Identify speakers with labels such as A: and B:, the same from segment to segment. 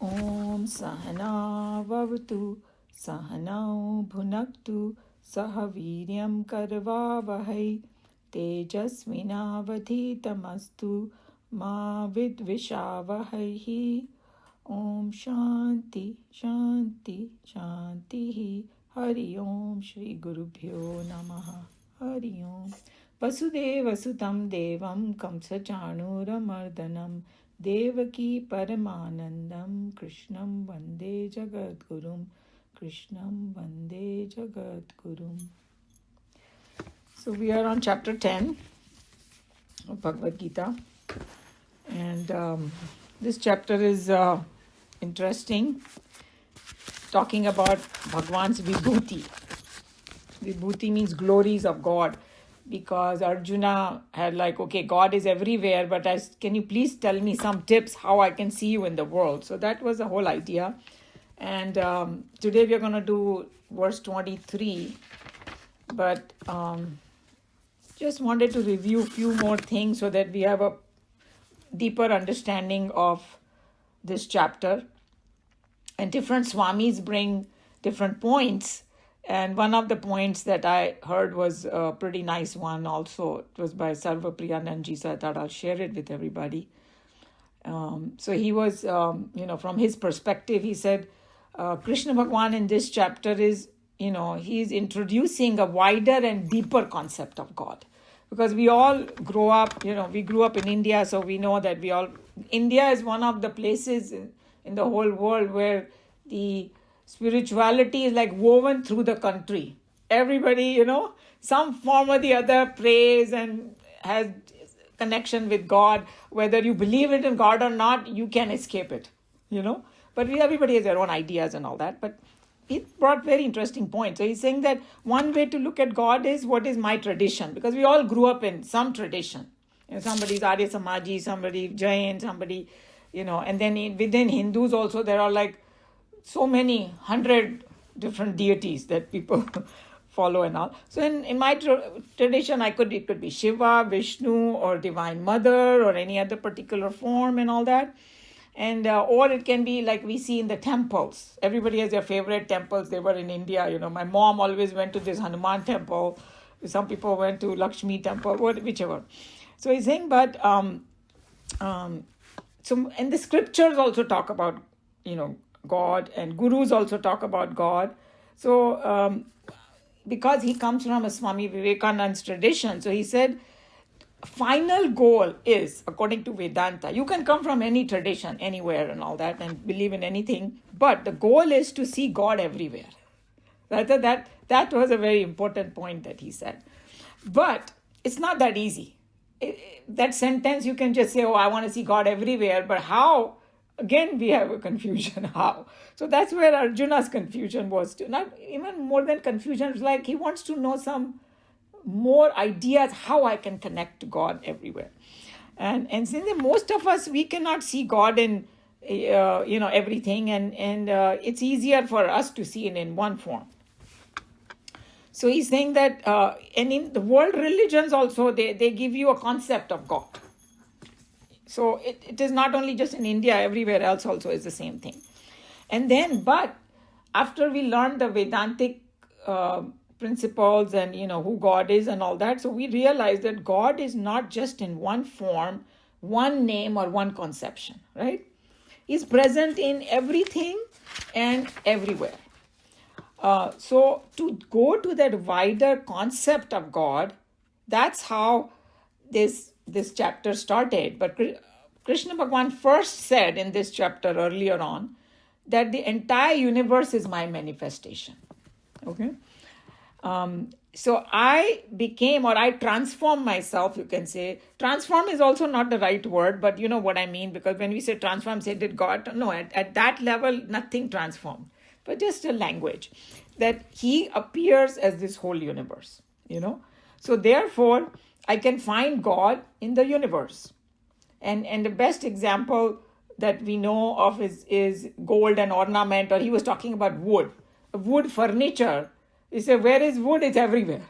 A: Om Sahana Vavatu Sahanao Bhunaktu Sahaviryam Karvavahai Tejasvinavadhitamastu Ma Vidvishavahai. Om Shanti Shanti Shanti. Hari Om Shri Gurubhyo Namaha. Hari Om. Vasudeva Sutam Devam Kamsachanuramardanam Devaki Paramanandam Krishnam Vande Jagadgurum. Krishnam Vande Jagadgurum. So we are on chapter 10 of Bhagavad Gita. And this chapter is interesting, talking about Bhagwan's Vibhuti. Vibhuti means glories of God, because Arjuna had like, okay, God is everywhere, but can you please tell me some tips how I can see you in the world? So that was the whole idea. And today we are going to do verse 23, but just wanted to review a few more things so that we have a deeper understanding of this chapter. And different swamis bring different points. And one of the points that I heard was a pretty nice one also. It was by Sarvapriyananji, so I thought I'll share it with everybody. So he was, from his perspective, he said, Krishna Bhagwan in this chapter is, he's introducing a wider and deeper concept of God. Because we all grow up, we grew up in India, so we know that India is one of the places in the whole world where the spirituality is like woven through the country. Everybody, some form or the other prays and has connection with God. Whether you believe it in God or not, you can escape it, But everybody has their own ideas and all that. But he brought very interesting points. So he's saying that one way to look at God is, what is my tradition? Because we all grew up in some tradition. Somebody's Arya Samaji, somebody Jain, somebody, and then within Hindus also there are like so many 100 different deities that people follow and all. So in my tradition, it could be Shiva, Vishnu, or Divine Mother, or any other particular form and all that. And or it can be like we see in the temples. Everybody has their favorite temples. They were in India. My mom always went to this Hanuman temple. Some people went to Lakshmi temple, whichever. So he's saying, but and the scriptures also talk about God, and gurus also talk about God. So because he comes from a Swami Vivekananda's tradition, so he said, final goal is, according to Vedanta, you can come from any tradition, anywhere and all that, and believe in anything, but the goal is to see God everywhere. That was a very important point that he said. But it's not that easy. That sentence, you can just say, I want to see God everywhere, but how? Again, we have a confusion. How? So that's where Arjuna's confusion was too. Not even more than confusion, it's like he wants to know some more ideas how I can connect to God everywhere. And since most of us, we cannot see God in everything, and it's easier for us to see it in one form. So he's saying that and in the world religions also, they give you a concept of God. So it is not only just in India, everywhere else also is the same thing. And then, but after we learn the Vedantic principles and who God is and all that, so we realize that God is not just in one form, one name, or one conception, right? He's present in everything and everywhere. So to go to that wider concept of God, that's how this chapter started. But Krishna Bhagwan first said in this chapter earlier on that the entire universe is my manifestation. Okay. So I became, or I transformed myself, you can say. Transform is also not the right word, but you know what I mean, because when we say transform, say did God? No, at that level, nothing transformed, but just a language that he appears as this whole universe, So therefore, I can find God in the universe. And the best example that we know of is gold and ornament, or he was talking about wood. Wood furniture. He said, where is wood? It's everywhere.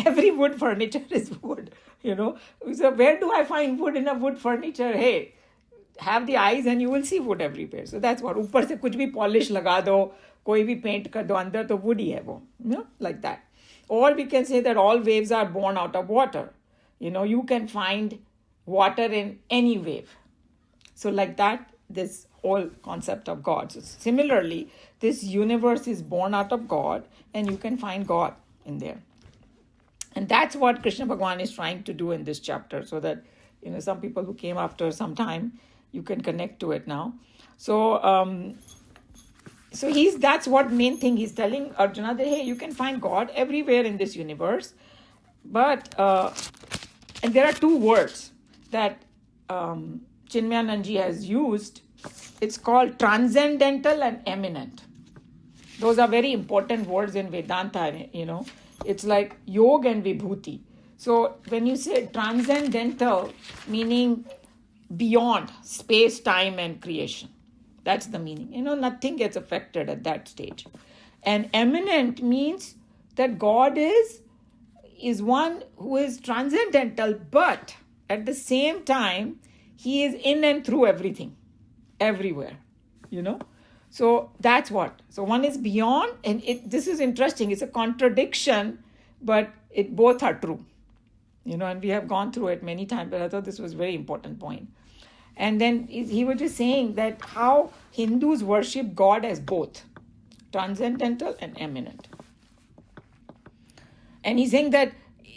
A: Every wood furniture is wood, So where do I find wood in a wood furniture? Hey, have the eyes and you will see wood everywhere. So that's what. ऊपर से कुछ भी polish लगा दो, कोई भी paint कर दो, अंदर तो wood ही है वो, like that. Or we can say that all waves are born out of water. You can find water in any wave. So like that, this whole concept of God. So similarly, this universe is born out of God, and you can find God in there. And that's what Krishna Bhagavan is trying to do in this chapter, so that some people who came after some time, you can connect to it now. So that's what main thing he's telling Arjuna, that hey, you can find God everywhere in this universe, but and there are two words that Chinmayanandji has used. It's called transcendental and eminent. Those are very important words in Vedanta. It's like yoga and vibhuti. So when you say transcendental, meaning beyond space, time, and creation, that's the meaning. Nothing gets affected at that stage. And eminent means that God is one who is transcendental, but at the same time, he is in and through everything, everywhere, So that's what. So one is beyond, and this is interesting. It's a contradiction, but both are true, and we have gone through it many times, but I thought this was a very important point. And then he was just saying that how Hindus worship God as both transcendental and eminent. And he's saying that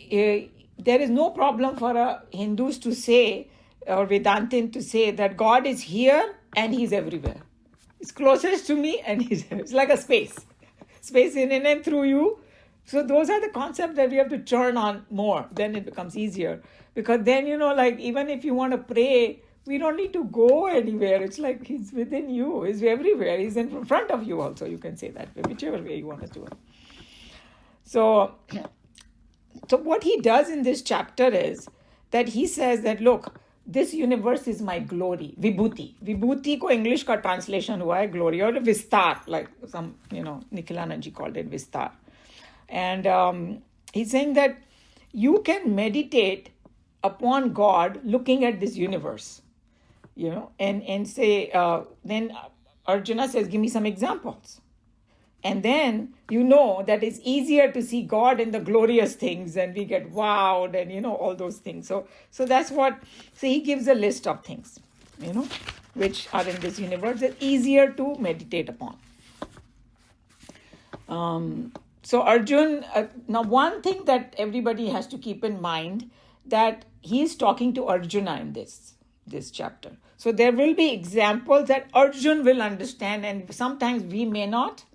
A: there is no problem for Hindus to say, or Vedantin to say, that God is here and he's everywhere. It's closest to me and it's like a space in and through you. So those are the concepts that we have to churn on more. Then it becomes easier. Because then, like even if you want to pray, we don't need to go anywhere. It's like he's within you. He's everywhere. He's in front of you also. You can say that, whichever way you want to do it. So what he does in this chapter is that he says that, look, this universe is my glory, vibhuti. Vibhuti ko English ka translation hua hai glory, or vistar, like some, Nikhilanandji called it vistar. And he's saying that you can meditate upon God looking at this universe, and say, then Arjuna says, give me some examples. And then that it's easier to see God in the glorious things, and we get wowed and all those things. So that's what, so he gives a list of things, which are in this universe that easier to meditate upon. So Arjun, now one thing that everybody has to keep in mind, that he is talking to Arjuna in this chapter. So there will be examples that Arjun will understand, and sometimes we may not.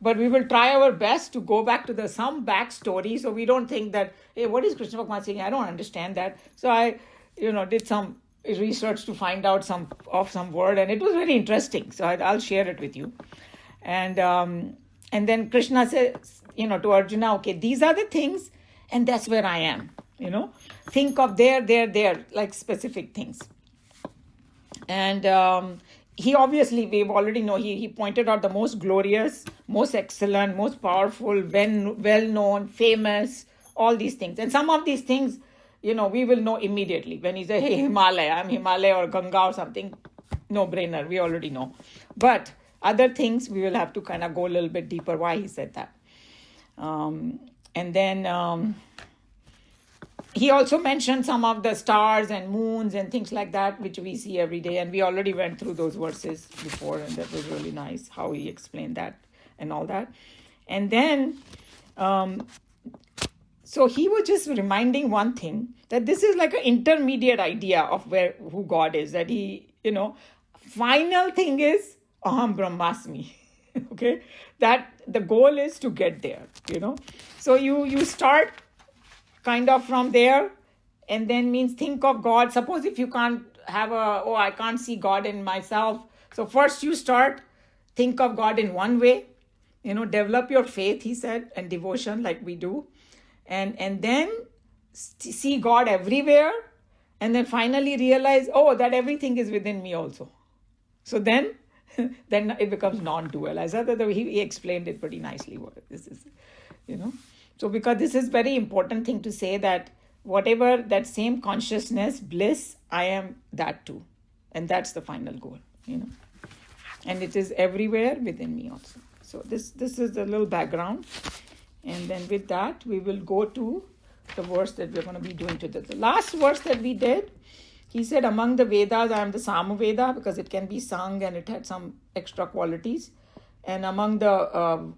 A: But we will try our best to go back to some backstory, so we don't think that, hey, what is Krishna Bhagavan saying? I don't understand that. So I, did some research to find out some word, and it was very interesting. So I'll share it with you. And then Krishna says, to Arjuna, okay, these are the things, and that's where I am. Think of there, like specific things. And he obviously, we already know, he pointed out the most glorious, most excellent, most powerful, well-known, famous, all these things. And some of these things, we will know immediately. When he says, hey, Himalaya, I'm Himalaya or Ganga or something, no-brainer, we already know. But other things, we will have to kind of go a little bit deeper why he said that. And then he also mentioned some of the stars and moons and things like that, which we see every day. And we already went through those verses before, and that was really nice how he explained that and all that. And then, so he was just reminding one thing, that this is like an intermediate idea of who God is, that he, final thing is Aham Brahmasmi. Okay, that the goal is to get there, So you start kind of from there, and then means think of God. Suppose if you can't have I can't see God in myself. So first you start, think of God in one way, develop your faith, he said, and devotion like we do. And then see God everywhere. And then finally realize, that everything is within me also. So then it becomes non-dual. As he explained it pretty nicely what this is, So because this is very important thing to say, that whatever that same consciousness, bliss, I am that too. And that's the final goal, And it is everywhere within me also. So this is a little background. And then with that, we will go to the verse that we're going to be doing today. The last verse that we did, he said, among the Vedas, I am the Samaveda, because it can be sung and it had some extra qualities. And among the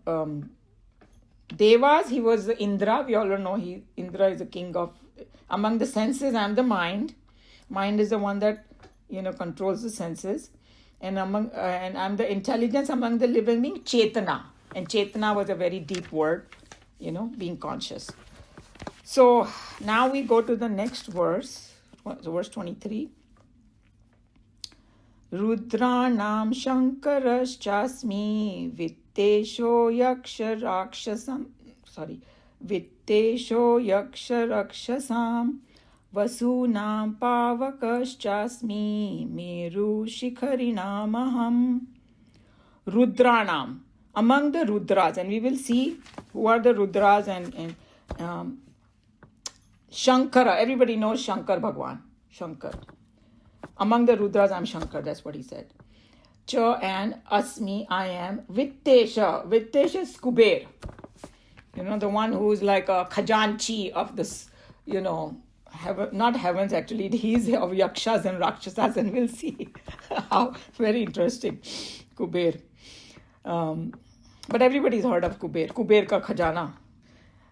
A: Devas, he was the Indra. We all know Indra is the king of... Among the senses, I am the mind. Mind is the one that, controls the senses. And I'm the intelligence among the living being, Chetana. And Chetana was a very deep word, being conscious. So now we go to the next verse, verse 23. Rudranam Shankaraschasmi Vittesho Yaksha Rakshasam. Vittesho Yaksha Rakshasam Vasunam Pavakaschasmi Meru Shikharinamaham. Rudranam. Among the Rudras, and we will see who are the Rudras and Shankara. Everybody knows Shankar Bhagwan. Shankar. Among the Rudras, I'm Shankar. That's what he said. Cha and Asmi, I am Vittesha. Vittesha is Kuber. The one who's like a Khajanchi of this, heaven, not heavens actually. He's of Yakshas and Rakshasas, and we'll see how very interesting. Kuber. But everybody's heard of Kuber. Kuber ka khajana.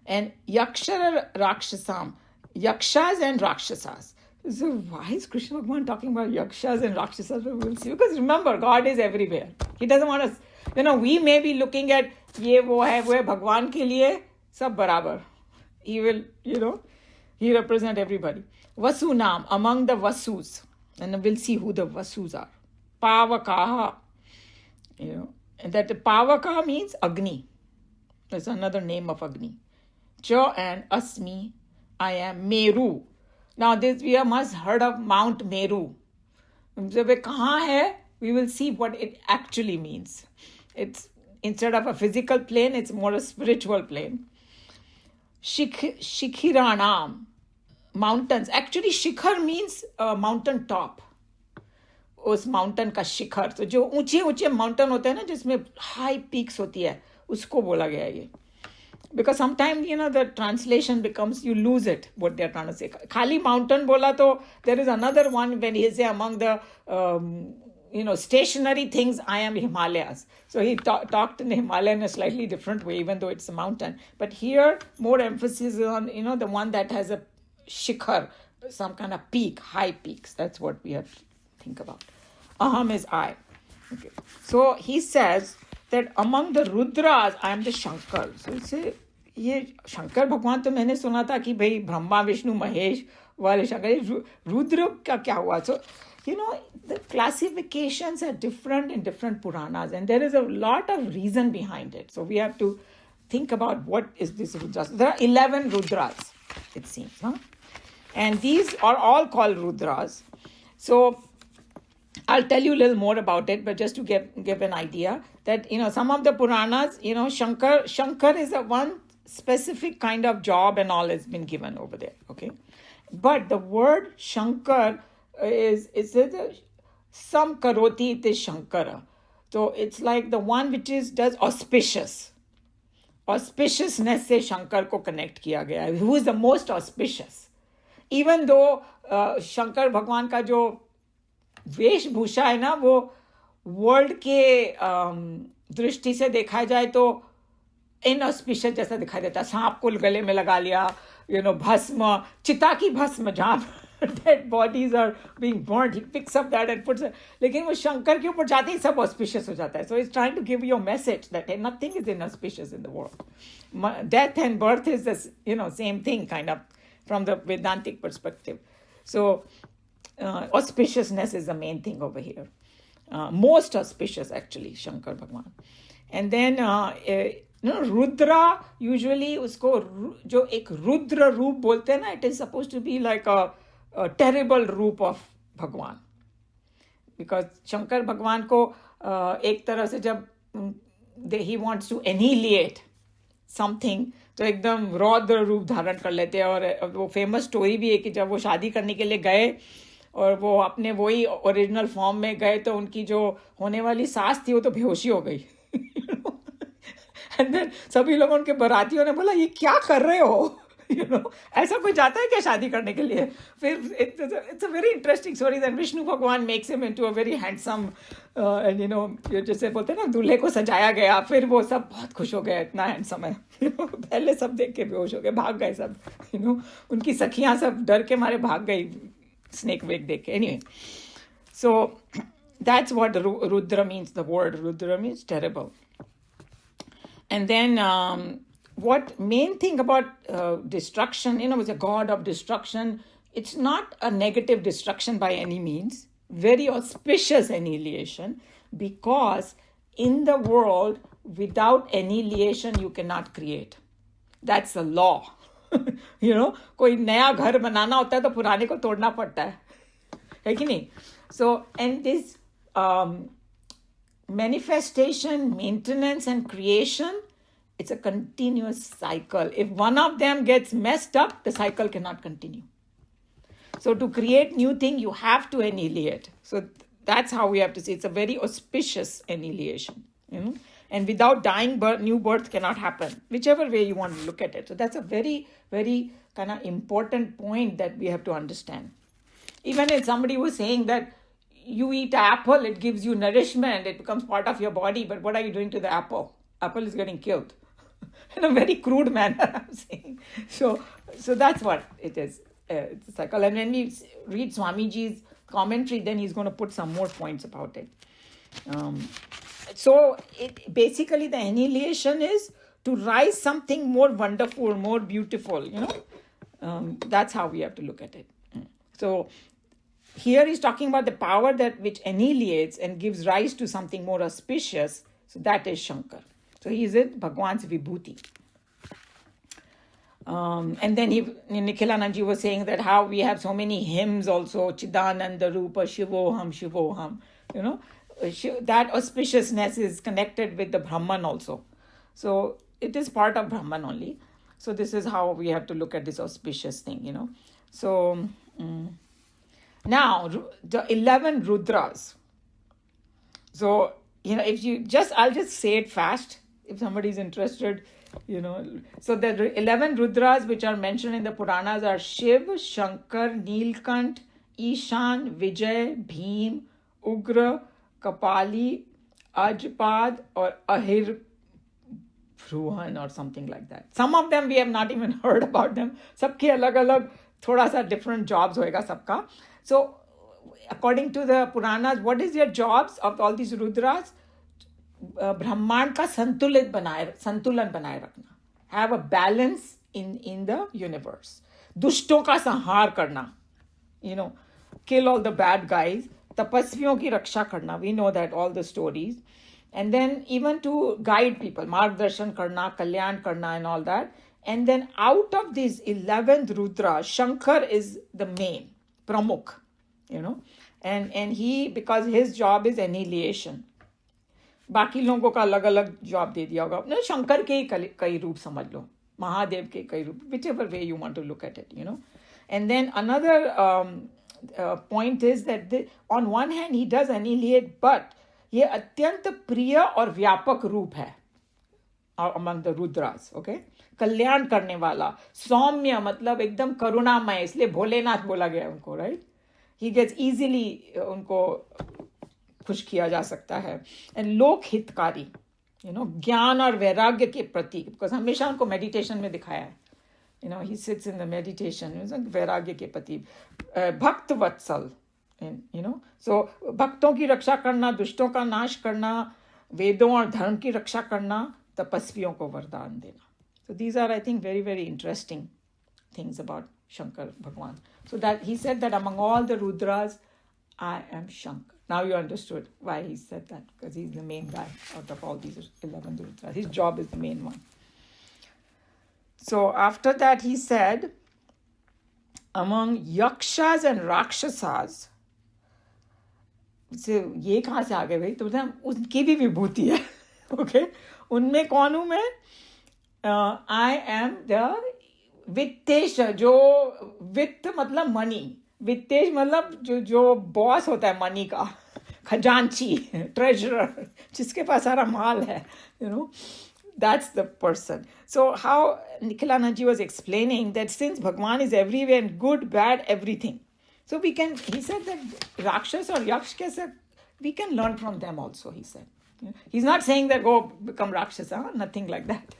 A: And Yakshara Rakshasam. Yakshas and Rakshasas. So why is Krishna Bhagavan talking about Yakshas and Rakshasas? We'll see. Because remember, God is everywhere. He doesn't want us... we may be looking at ye wo hai Bhagwan ke liye sab barabar. He will, he represent everybody. Vasunam, among the Vasus. And we'll see who the Vasus are. Pavakaha. And that Pavaka means Agni. That's another name of Agni. Cha and Asmi, I am Meru. Now this we must heard of Mount Meru. We will see what it actually means. It's instead of a physical plane, it's more a spiritual plane. Shikhiranam, mountains. Actually, Shikhar means mountain top. उस mountain का शिखर, तो जो ऊंचे ऊंचे mountain होते हैं ना जिसमें हाई पीक्स होती है, उसको बोला गया ये. Because sometimes the translation becomes you lose it what they are trying to say. खाली mountain बोला तो there is another one when he say among the stationary things I am Himalayas. So he talked in the Himalaya in a slightly different way, even though it's a mountain. But here more emphasis is on the one that has a shikhar, some kind of peak, high peaks. That's what we have to think about. Aham is I. Okay. So he says that among the Rudras, I am the Shankar. So he say, ये शंकर भगवान तो मैंने सुना था कि भाई ब्रह्मा विष्णु महेश वाले शंकर, रुद्र का क्या हुआ? So the classifications are different in different Puranas, and there is a lot of reason behind it. So we have to think about what is this Rudras. There are 11 Rudras, it seems, huh? And these are all called Rudras. So I'll tell you a little more about it, but just to give an idea that, some of the Puranas, Shankar is a one specific kind of job and all has been given over there, okay? But the word Shankar is Sam Karoti, it is Shankara. So it's like the one which does auspicious. Auspiciousness se Shankar ko connect kiya gaya. Who is the most auspicious? Even though Shankar Bhagwan ka jo वेशभूषा है ना, वो world के दृष्टि से देखा जाए तो इनऑस्पिशियस जैसा दिखाई देता है. सांप को गले में लगा लिया, भस्म, चिता की भस्म, जहाँ dead bodies are being burnt, he picks up that and puts it. लेकिन वो शंकर के ऊपर जाते ही सब auspicious हो जाता है. So he's trying to give you a message that nothing is inauspicious in the world. Death and birth is this, same thing kind of from the Vedantic perspective. So auspiciousness is the main thing over here. Most auspicious actually, Shankar Bhagwan. And then Rudra, usually usko jo ek Rudra roop bolte hai na, it is supposed to be like a terrible roop of Bhagwan. Because Shankar Bhagwan ko ek tarah se jab he wants to annihilate something, तो एकदम रौद्र रूप धारण कर लेते हैं. और वो फेमस स्टोरी भी है कि जब वो शादी करने के लिए गए और वो अपने वही ओरिजिनल फॉर्म में गए तो उनकी जो होने वाली सास थी वो तो बेहोशी हो गई. एंड देन सभी लोगों उनके बारातियों ने बोला ये क्या कर रहे हो. ऐसा कोई जाता है क्या शादी करने के लिए. फिर it's a very interesting story that Vishnu Bhagwan makes him into a very handsome and जैसे बोलते हैं ना दूल्हे को सजाया गया, फिर वो सब बहुत खुश हो गए, इतना हैंडसम है. पहले सब देख के बेहोश हो गए, भाग गए सब. उनकी सखियां सब डर के मारे भाग गई स्नेक वेक देख के. Anyway, so that's what Rudra means. The word Rudra means terrible. And then what main thing about destruction, is a god of destruction. It's not a negative destruction by any means. Very auspicious annihilation, because in the world, without annihilation, you cannot create. That's the law. कोई नया घर बनाना होता है तो पुराने को तोड़ना पड़ता है कि नहीं. So, and this manifestation, maintenance, and creation, it's a continuous cycle. If one of them gets messed up, the cycle cannot continue. So to create new thing, you have to annihilate. So that's how we have to see. It's a very auspicious annihilation. And without dying, new birth cannot happen. Whichever way you want to look at it. So that's a very, very kind of important point that we have to understand. Even if somebody was saying that you eat apple, it gives you nourishment, it becomes part of your body, but what are you doing to the apple? Apple is getting killed. In a very crude manner, I'm saying. So that's what it is. It's a cycle. And when we read Swamiji's commentary, then he's going to put some more points about it. So basically the annihilation is to rise something more wonderful, more beautiful, that's how we have to look at it. So here he's talking about the power which annihilates and gives rise to something more auspicious. So that is Shankar. So he is it, Bhagwan's Vibhuti. And then Nikhilanandji was saying that how we have so many hymns also, Chidananda Rupa, Shivoham, Shivoham, that auspiciousness is connected with the Brahman also. So it is part of Brahman only. So this is how we have to look at this auspicious thing, So now the 11 Rudras. So, if you I'll just say it fast if somebody is interested, So the 11 Rudras which are mentioned in the Puranas are Shiv, Shankar, Neelkant, Ishan, Vijay, Bhim, Ugra, Kapali, Ajpad, or Ahir Bruhan or something like that. Some of them we have not even heard about them. Sabke alag-alag thoda sa different jobs hoega sabka. So according to the Puranas, what is their jobs of all these Rudras? ब्रह्मांड का संतुलन बनाए रखना, have a balance in the universe. दुष्टों का संहार करना, kill all the bad guys. तपस्वियों की रक्षा करना, we know that all the stories. And then even to guide people, मार्गदर्शन करना, कल्याण करना and all that. And then out of these 11th Rudra, Shankar is the main, Pramukh, and he, because his job is annihilation. बाकी लोगों का अलग अलग job दे दिया होगा. शंकर के ही कई रूप समझ लो, महादेव के कई रूप, whichever way you want to look at it, And then another point is that on one hand he does annihilate, but ये अत्यंत प्रिय और व्यापक रूप है among the Rudras, okay? कल्याण करने वाला, सौम्य मतलब एकदम करुणामय, इसलिए भोलेनाथ बोला गया उनको, right? He gets easily उनको खुश किया जा सकता है. एंड लोक हितकारी, ज्ञान और वैराग्य के प्रतीक, बिकॉज हमेशा उनको मेडिटेशन में दिखाया है, he sits in the meditation, वैराग्य के प्रतीक. भक्त वत्सल, सो भक्तों की रक्षा करना, दुष्टों का नाश करना, वेदों और धर्म की रक्षा करना, तपस्वियों को वरदान देना. So these are I think very very interesting things about Shankar Bhagwan. So that he said that among all the Rudras I am Shankar. Now you understood why he said that, because he's the main guy out of all these 11 Rudras. His job is the main one. So after that he said, among yakshas and rakshasas, so ये कहाँ से आ गए भाई? तो उनकी भी विभूति है, okay? उनमें कौन हूँ मैं? I am the वित्तेश, जो वित्त मतलब मनी, वित्तेश मतलब जो बॉस होता है मनी का, खजांची, treasurer, जिसके पास सारा माल है, that's the person. So how Nikhilanandji was explaining that since Bhagwan is everywhere and good, bad, everything. So he said that Rakshas or Yaksh, we can learn from them also, he said. He's not saying that go become Rakshasa, nothing like that.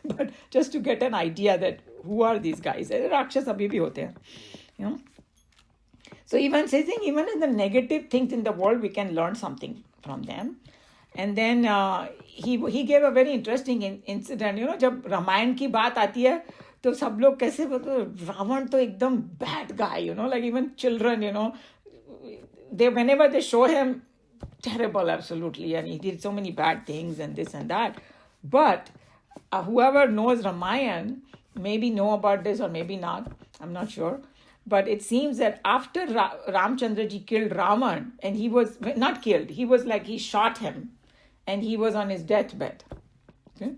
A: But just to get an idea that who are these guys. Rakshas abhi bhi hote hain, So even in the negative things in the world, we can learn something from them. And then he gave a very interesting incident. जब रामायण की बात आती है तो सब लोग कैसे रावण तो एकदम bad guy, like even children, whenever they show him, terrible, absolutely, and he did so many bad things and this and that. But whoever knows Ramayana maybe know about this or maybe not, I'm not sure. But it seems that after Ramchandraji killed Ravan, and he was not killed, he shot him, and he was on his deathbed. Okay?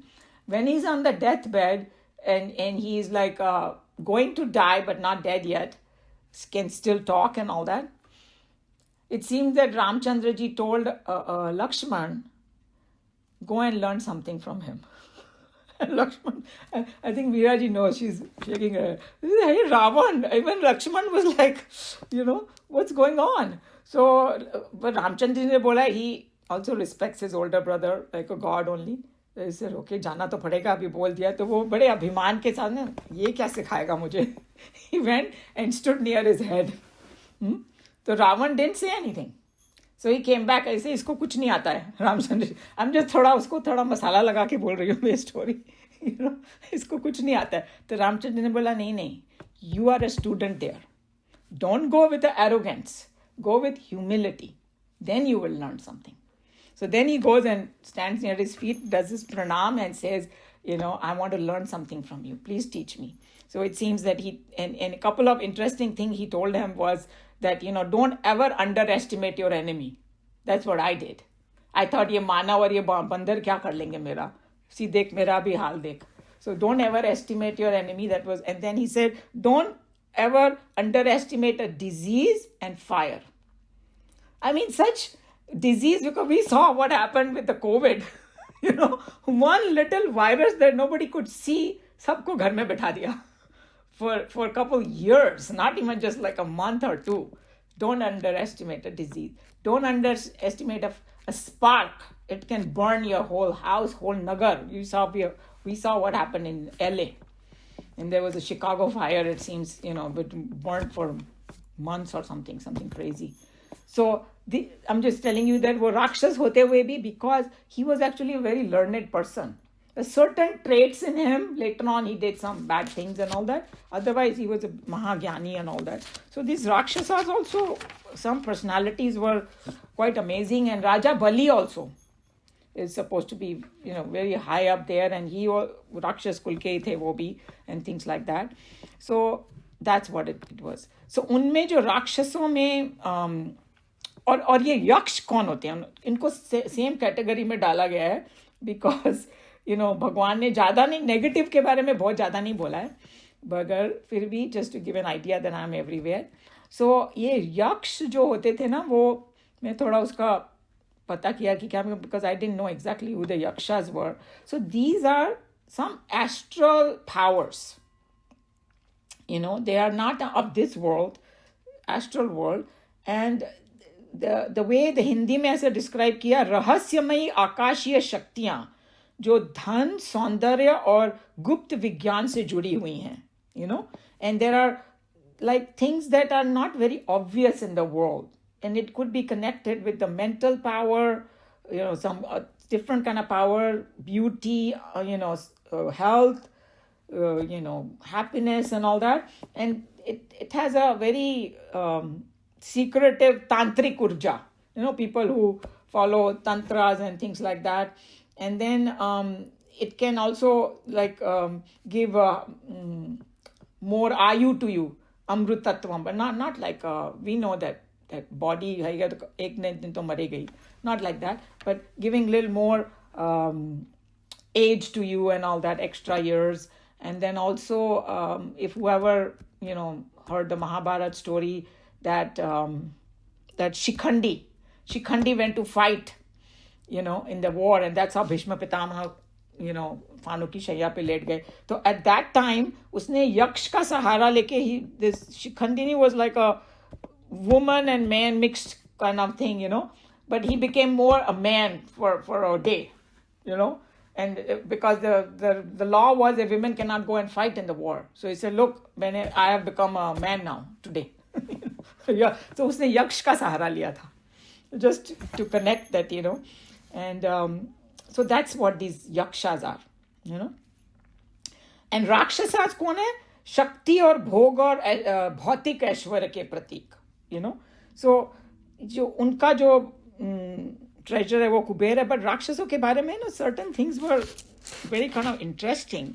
A: When he's on the deathbed and he's like going to die but not dead yet, can still talk and all that, it seems that Ramchandraji told Lakshman, go and learn something from him. Lakshman, I think Veeraji knows, she's shaking her. Hey, Ravan, even Lakshman was like, what's going on? So, but Ramchandra ne bola, he also respects his older brother like a god only. So he said, okay, जाना तो पड़ेगा, अभी बोल दिया, तो वो बड़े अभिमान के साथ ना, ये क्या सिखाएगा मुझे? He went and stood near his head. So Ravan didn't say anything. So he came back, ऐसे इसको कुछ नहीं आता है, रामचंद्र. I'm just उसको थोड़ा मसाला लगा के बोल रही हूँ ये स्टोरी. इसको कुछ नहीं आता है. तो रामचंद्र ने बोला नहीं, you are a student there. Don't go with the arrogance. Go with humility. Then you will learn something. So then he goes and stands near his feet, does his pranam and says, I want to learn something from you. Please teach me. So it seems that and a couple of interesting things he told him was that, don't ever underestimate your enemy. That's what I did. I thought ye mana aur ye bandar kya kar lenge mera. See, dekh mera bhi haal dekh. So don't ever estimate your enemy. And then he said, don't ever underestimate a disease and fire. I mean, such disease, because we saw what happened with the COVID. One little virus that nobody could see, sabko ghar mein bitha diya. For a couple years, not even just like a month or two. Don't underestimate a disease. Don't underestimate a spark. It can burn your whole house, whole nagar. We saw what happened in LA. And there was a Chicago fire, it seems, but burnt for months or something crazy. So I'm just telling you that wo Rakshas hote hue bhi, because he was actually a very learned person. Certain traits in him, later on he did some bad things and all that. Otherwise he was a Mahagyani and all that. So these Rakshasas also, some personalities were quite amazing. And Raja Bali also is supposed to be, very high up there. And he was Rakshas Kulke the wo bhi, and things like that. So that's what it was. So उनमें जो राक्षसों में और ये यक्ष कौन होते हैं, इनको सेम कैटेगरी में डाला गया है. बिकॉज भगवान ने ज़्यादा नहीं, नेगेटिव के बारे में बहुत ज़्यादा नहीं बोला है, मगर फिर भी just to give an idea that I am everywhere. So ये यक्ष जो होते थे ना, वो मैं थोड़ा उसका पता किया कि क्या, because I didn't know exactly who the Yakshas were. So these are some astral powers. They are not of this world, astral world. And the way the Hindi में ऐसे describe किया, रहस्यमयी आकाशीय शक्तियाँ जो धन, सौंदर्य और गुप्त विज्ञान से जुड़ी हुई हैं, and there are like things that are not very obvious in the world, and it could be connected with the mental power, some different kind of power, beauty, health, happiness and all that. And it has a very secretive tantric urja, people who follow tantras and things like that. And then it can also give more ayu to you, amrutatvam, but not like we know that body ek din to mare gayi, not like that, but giving little more age to you and all that, extra years. And then also if whoever heard the Mahabharata story, that Shikhandi went to fight, in the war, and that's how Bhishma Pitamaha, फानों की शैया पे late गए. तो at that time उसने यक्ष का सहारा लेके this Shikhandini was like a woman and man mixed kind of thing, but he became more a man for a day, and because the law was that women cannot go and fight in the war. So he said, look, I have become a man now today. Yeah, so उसने यक्ष का सहारा लिया था, just to connect that, and so that's what these yakshas are, and rakshasas कौन है? शक्ति और भोग और भौतिक ऐश्वर्य के प्रतीक, so जो उनका जो treasure है वो कुबेर है. but राक्षसों के बारे में certain things were very kind of interesting,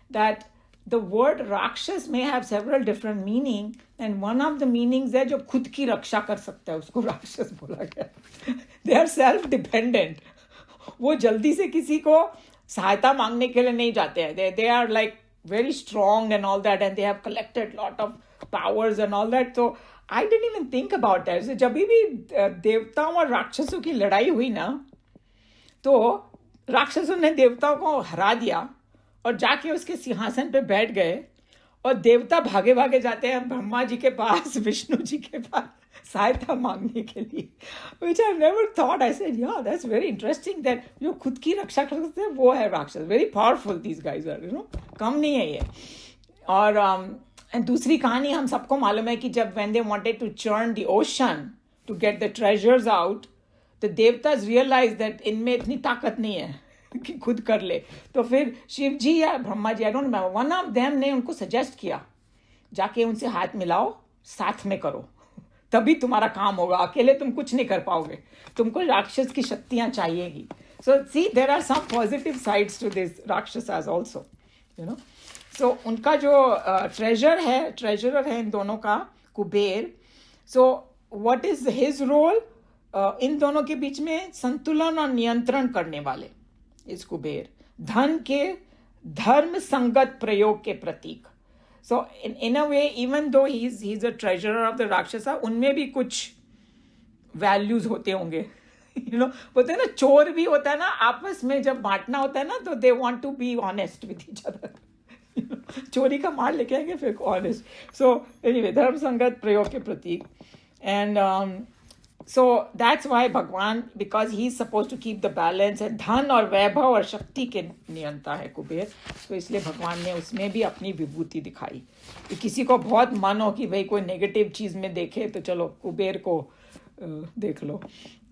A: that the word rakshas may have several different meaning, and one of the meanings है जो खुद की रक्षा कर सकता है, उसको राक्षस बोला गया. They are self dependent. वो जल्दी से किसी को सहायता मांगने के लिए नहीं जाते हैं. They are like very strong and all that, and they have collected lot of powers and all that. So I didn't even think about that. So जब भी देवताओं और राक्षसों की लड़ाई हुई ना, तो राक्षसों ने देवताओं को हरा दिया और जाके उसके सिंहासन पे बैठ गए, और देवता भागे भागे जाते हैं ब्रह्मा जी के पास, विष्णु जी के पास सहायता मांगने के लिए. Which I never thought. I said, yeah, that's very interesting that जो खुद की रक्षा कर सकते हैं वो है राक्षस. Very powerful these guys are, कम नहीं है ये. और दूसरी कहानी हम सबको मालूम है कि जब when they wanted to churn the ocean to get the treasures out, the devatas realized that इनमें इतनी ताकत नहीं है कि खुद कर ले. तो फिर शिव जी या Brahma ji, I don't remember, one of them ने उनको सजेस्ट किया, जाके उनसे हाथ मिलाओ, साथ में करो, तभी तुम्हारा काम होगा, अकेले तुम कुछ नहीं कर पाओगे, तुमको राक्षस की शक्तियां चाहिएगी. So see, there are some positive sides to this Rakshasas also, So उनका जो treasurer है इन दोनों का, Kuber. So what is his role? इन दोनों के बीच में संतुलन और नियंत्रण करने वाले इस कुबेर, धन के धर्म संगत प्रयोग के प्रतीक. So in a way, even though he's a treasurer of the Rakshasa, उनमें भी कुछ values होते होंगे. बोलते हैं ना, चोर भी होता है ना, आपस में जब बांटना होता है ना, तो they want to be honest with each other. चोरी का माल लेके आएंगे फिर honest. So anyway, धर्म संगत प्रयोग के प्रतीक. And so that's why भगवान, because he's supposed to keep the balance, and धन और वैभव और शक्ति के नियंता है कुबेर, तो इसलिए भगवान ने उसमें भी अपनी विभूति दिखाई. कि किसी को बहुत मन हो कि भाई कोई नेगेटिव चीज में देखे, तो चलो कुबेर को देख लो.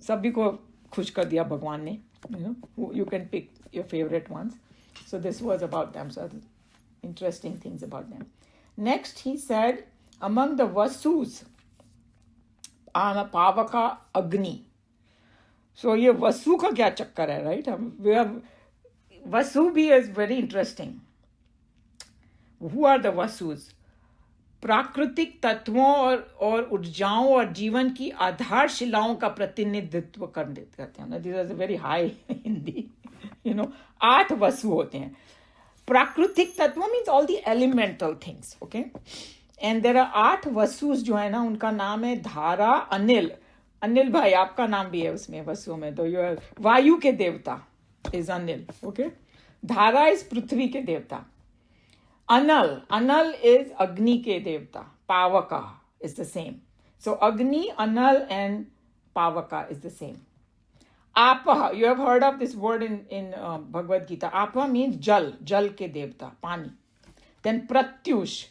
A: सभी को खुश कर दिया भगवान ने. You can pick your favorite ones. So this was about them. So interesting things about them. Next he said, among the Vasus, पावका अग्नि. सो ये वसु का क्या चक्कर है, राइट? वसु भी is very interesting. Who are the Vasus? प्राकृतिक तत्वों और ऊर्जाओं और जीवन की आधारशिलाओं का प्रतिनिधित्व करते हैं. This is very high Hindi. 8 Vasu होते हैं. प्राकृतिक तत्व means all the elemental things, okay. And there are 8 Vasus जो है ना, उनका नाम है धारा, अनिल. अनिल भाई आपका नाम भी है उसमें वसु में, तो यू वायु के देवता is Anil, okay. Dhara is पृथ्वी के देवता. अनल इज अग्नि के देवता. Pavaka is the same. So Agni, Anal and Pavaka is the same. Apah, you have heard of this word in Bhagavad Gita. Apah means जल के देवता, पानी. देन प्रत्युष,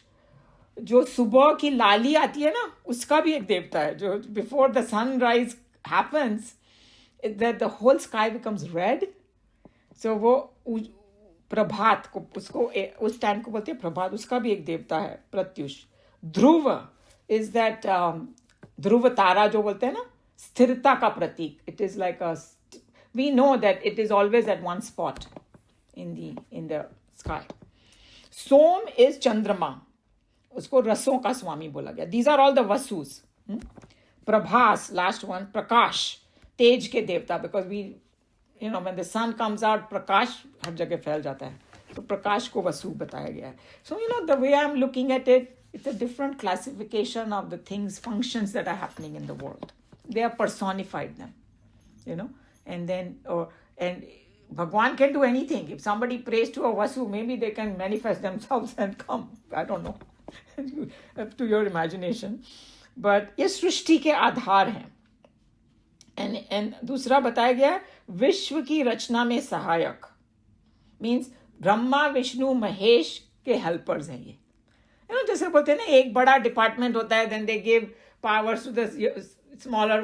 A: जो सुबह की लाली आती है ना, उसका भी एक देवता है. जो before the sunrise happens, the whole sky becomes red. So वो प्रभात को, उसको उस टाइम को बोलते हैं प्रभात. उसका भी एक देवता है प्रत्युष. ध्रुव इज दैट, ध्रुव तारा जो बोलते हैं ना, स्थिरता का प्रतीक. It is like a, we know that it is always at one spot in the sky. Som is Chandrama, उसको रसों का स्वामी बोला गया. These are all the Vasus. Prabhas, last one, प्रकाश, तेज के देवता. Because we when the sun comes out, प्रकाश हर जगह फैल जाता है, तो प्रकाश को वसु बताया गया है. So the way I'm looking at it, it's a different classification of the things, functions that are happening in the world. They have personified them, and Bhagwan can do anything. If somebody prays to a Vasu, maybe they can manifest themselves and come. I don't know. Up to your imagination. But ये सृष्टि के आधार हैं. And दूसरा बताया गया विश्व की रचना में सहायक. Means ब्रह्मा विष्णु महेश के हेल्पर्स हैं ये. जैसे बोलते हैं ना, एक बड़ा डिपार्टमेंट होता है, then they give powers to the smaller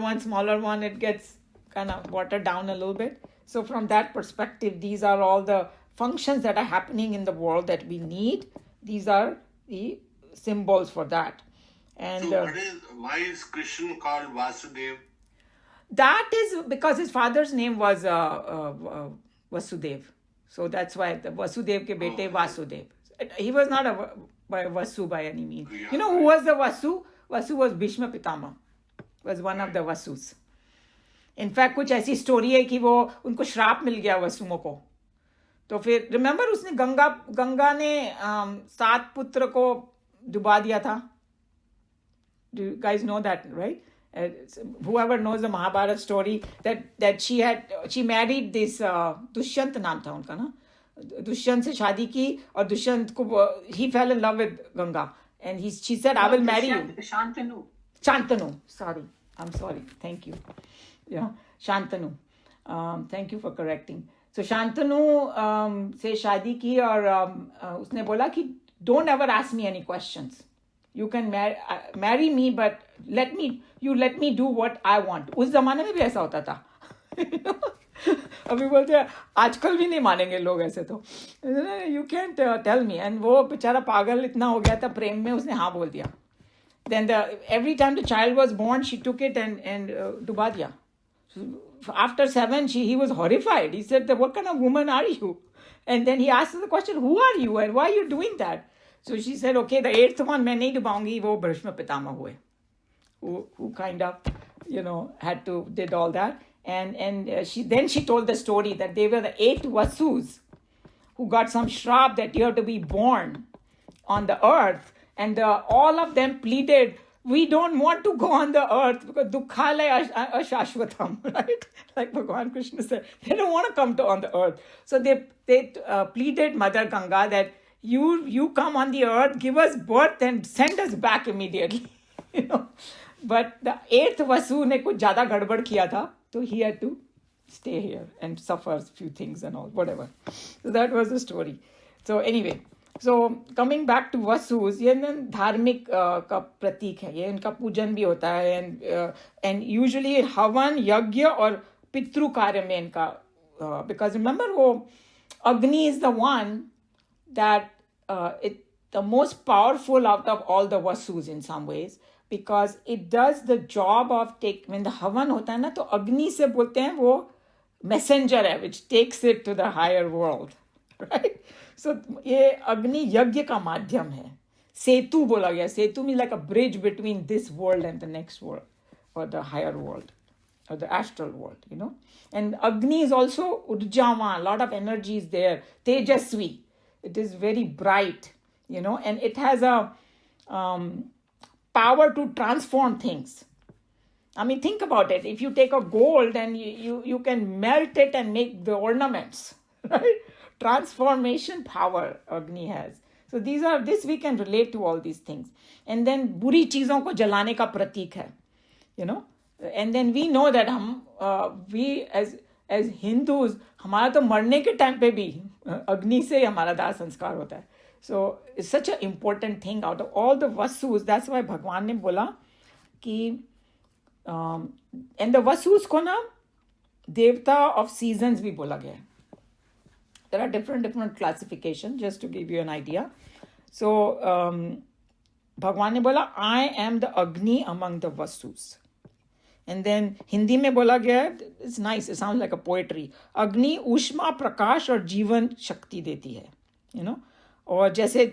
A: one, it gets kind of watered down a little bit. So from that perspective, these are all the functions that are happening in the world that we need. These are the symbols for that. And
B: so why is Krishna called Vasudev?
A: That is because his father's name was Vasudev. So that's why the Vasudev ke bete Vasudev. He was not a Vasu by any means.
B: Yeah.
A: You know who was the Vasu? Vasu was Bhishma Pitama. Was one of the Vasus. In fact, कुछ ऐसी story है कि वो उनको श्राप मिल गया वसुओं को. तो फिर रिमेम्बर उसने गंगा ने 7 पुत्र को डुबा दिया था. Do you guys know that, right? Whoever knows the Mahabharata story, that she married this Dushyant नाम था उनका ना. दुष्यंत से शादी की और दुष्यंत को he fell in love with Ganga and she said I will marry you. Shantanu. I'm sorry. Thank you. Yeah, Shantanu. Thank you for correcting. So Shantanu से शादी की और उसने बोला कि don't ever ask me any questions. You can marry me, but let me do what I want. उस जमाने में भी ऐसा होता था. अभी बोलते हैं आजकल भी नहीं मानेंगे लोग ऐसे तो. You can't tell me. And वो बेचारा पागल इतना हो गया था प्रेम में, उसने हाँ बोल दिया. Then every time the child was born, she took it and डुबा दिया. So after 7, he was horrified. He said, what kind of woman are you? And then he asked her the question, who are you and why are you doing that? So she said, okay, the 8th one मैं नहीं डुबाऊंगी, वो Bhishma Pitama हुए. Who kind of, did all that. And she told the story that they were the 8 Vasus who got some shrap that you have to be born on the earth. And all of them pleaded, we don't want to go on the earth because dukkhalaya ashashvatam, right? Like Bhagavan Krishna said, they don't want to come on the earth. So they pleaded Mother Ganga that you come on the earth, give us birth and send us back immediately. But the 8th Vasu ne kuch zyada gadbad kiya tha, so he had to stay here and suffer a few things and all, whatever. So that was the story. So anyway, so coming back to Vasus, ये न धार्मिक का प्रतीक है, ये इनका पूजन भी होता है and usually हवन यज्ञ और पितृ कार्य में इनका because remember वो Agni is the one that the most powerful out of all the Vasus in some ways, because it does the job of when the हवन होता है ना, तो अग्नि से बोलते हैं वो messenger है which takes it to the higher world, right? So ये अग्नि यज्ञ का माध्यम है. सेतु बोला गया. सेतु means like a bridge between this world and the next world or the higher world or the astral world, And Agni is also urjavan, a lot of energy is there. Tejasvi. It is very bright, and it has a power to transform things. I mean, think about it. If you take a gold and you can melt it and make the ornaments, right? Transformation power Agni has. So this we can relate to all these things. And then बुरी चीजों को जलाने का प्रतीक है, And then we know that we as Hindus, हमारा तो मरने के टाइम पे भी अग्नि से हमारा दाह संस्कार होता है. So it's such an important thing out of all the Vasus. That's why भगवान ने बोला कि and the Vasus को ना देवता of seasons भी बोला गया है. There are different classifications, just to give you an idea. So भगवान ने बोला I am the Agni among the Vasus. And then Hindi में बोला गया, it's nice, it sounds like a poetry. अग्नि ऊष्मा प्रकाश और जीवन शक्ति देती है, और जैसे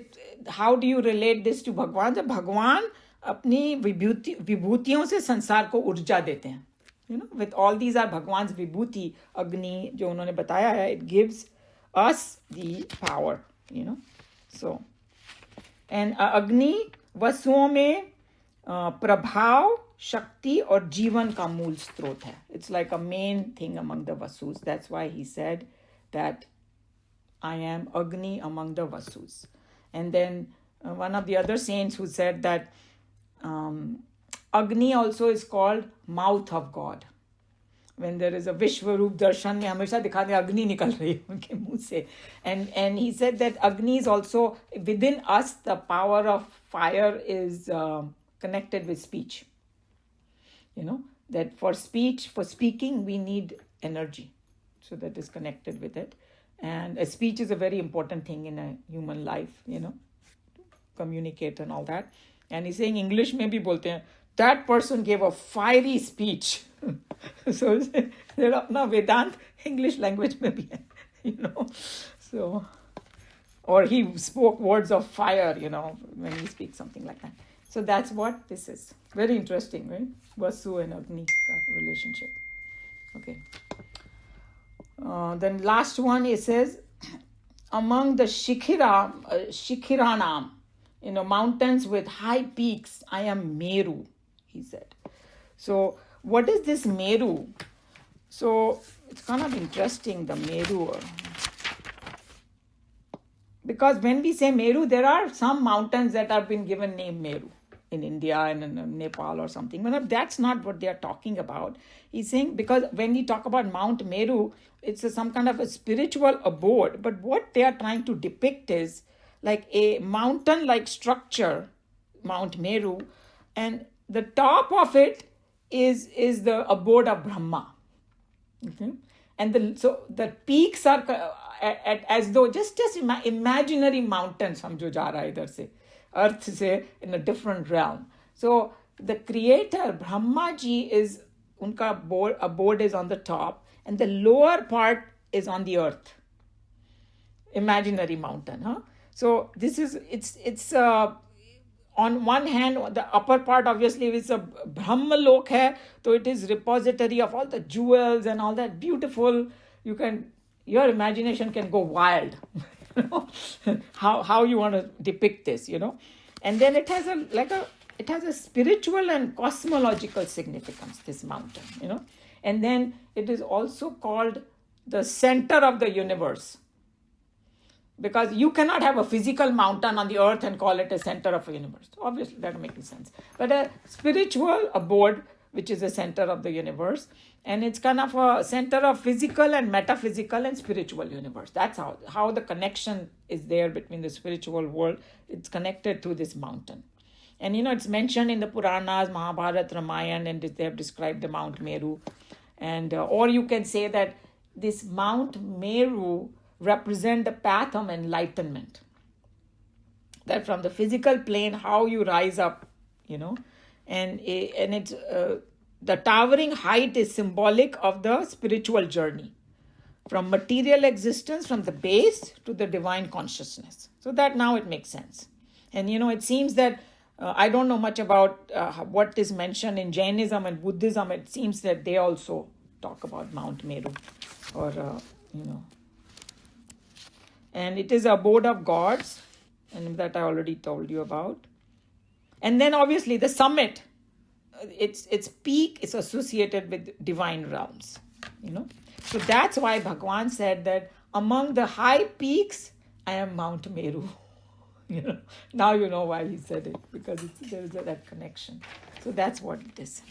A: how do you relate this to भगवान? जब भगवान अपनी विभूतियों से संसार को ऊर्जा देते हैं, with all these are भगवान विभूति. अग्नि जो उन्होंने बताया है, it gives us the power, So and Agni वसुओं में प्रभाव, शक्ति और जीवन का मूल स्रोत है. It's like a main thing among the Vasus. That's why he said that I am Agni among the Vasus. And then one of the other saints who said that Agni also is called mouth of God. When there is a Vishwaroop darshan में हमेशा दिखाते अग्नि निकल रही है उनके मुंह से. And he said that Agni is also within us. The power of fire is connected with speech. You know that for speaking we need energy, so that is connected with it. And a speech is a very important thing in a human life. You know, communicate and all that. And he's saying English में भी बोलते हैं that person gave a fiery speech. So there अपना वेदांत English language में भी है, you know. So or he spoke words of fire, you know, when he speaks something like that. So that's what this is. Very interesting, right? Vasu and Agni relationship. Okay. Then last one, he says, among the Shikhiranam, you know, mountains with high peaks, I am Meru, he said. So what is this Meru? So it's kind of interesting, the Meru. Because when we say Meru, there are some mountains that have been given name Meru in India and in Nepal or something. But that's not what they are talking about. He's saying, because when we talk about Mount Meru, it's some kind of a spiritual abode. But what they are trying to depict is like a mountain-like structure, Mount Meru, and the top of it is the abode of Brahma. Okay? And so the peaks are as though just imaginary mountains हम जो जा रहा है इधर से earth से in a different realm. So the creator Brahma ji is उनका abode is on the top and the lower part is on the earth. Imaginary mountain, huh? So this is it's on one hand, the upper part obviously is a Brahma lok hai, so it is repository of all the jewels and all that beautiful. Your imagination can go wild. You know? how you want to depict this, you know. And then it has a spiritual and cosmological significance, this mountain, you know. And then it is also called the center of the universe. Because you cannot have a physical mountain on the earth and call it a center of a universe. Obviously, that doesn't make any sense. But a spiritual abode, which is the center of the universe, and it's kind of a center of physical and metaphysical and spiritual universe. That's how the connection is there between the spiritual world. It's connected to this mountain. And, you know, it's mentioned in the Puranas, Mahabharata, Ramayana, and they have described the Mount Meru. And, or you can say that this Mount Meru represent the path of enlightenment. That from the physical plane, how you rise up, you know, and it's the towering height is symbolic of the spiritual journey from material existence, from the base to the divine consciousness. So that now it makes sense. And, you know, it seems that I don't know much about what is mentioned in Jainism and Buddhism. It seems that they also talk about Mount Meru or, you know, and it is the abode of gods, and that I already told you about. And then obviously the summit, its peak is associated with divine realms, you know. So that's why Bhagwan said that among the high peaks, I am Mount Meru. You know, now you know why he said it, because there is that connection. So that's what it is.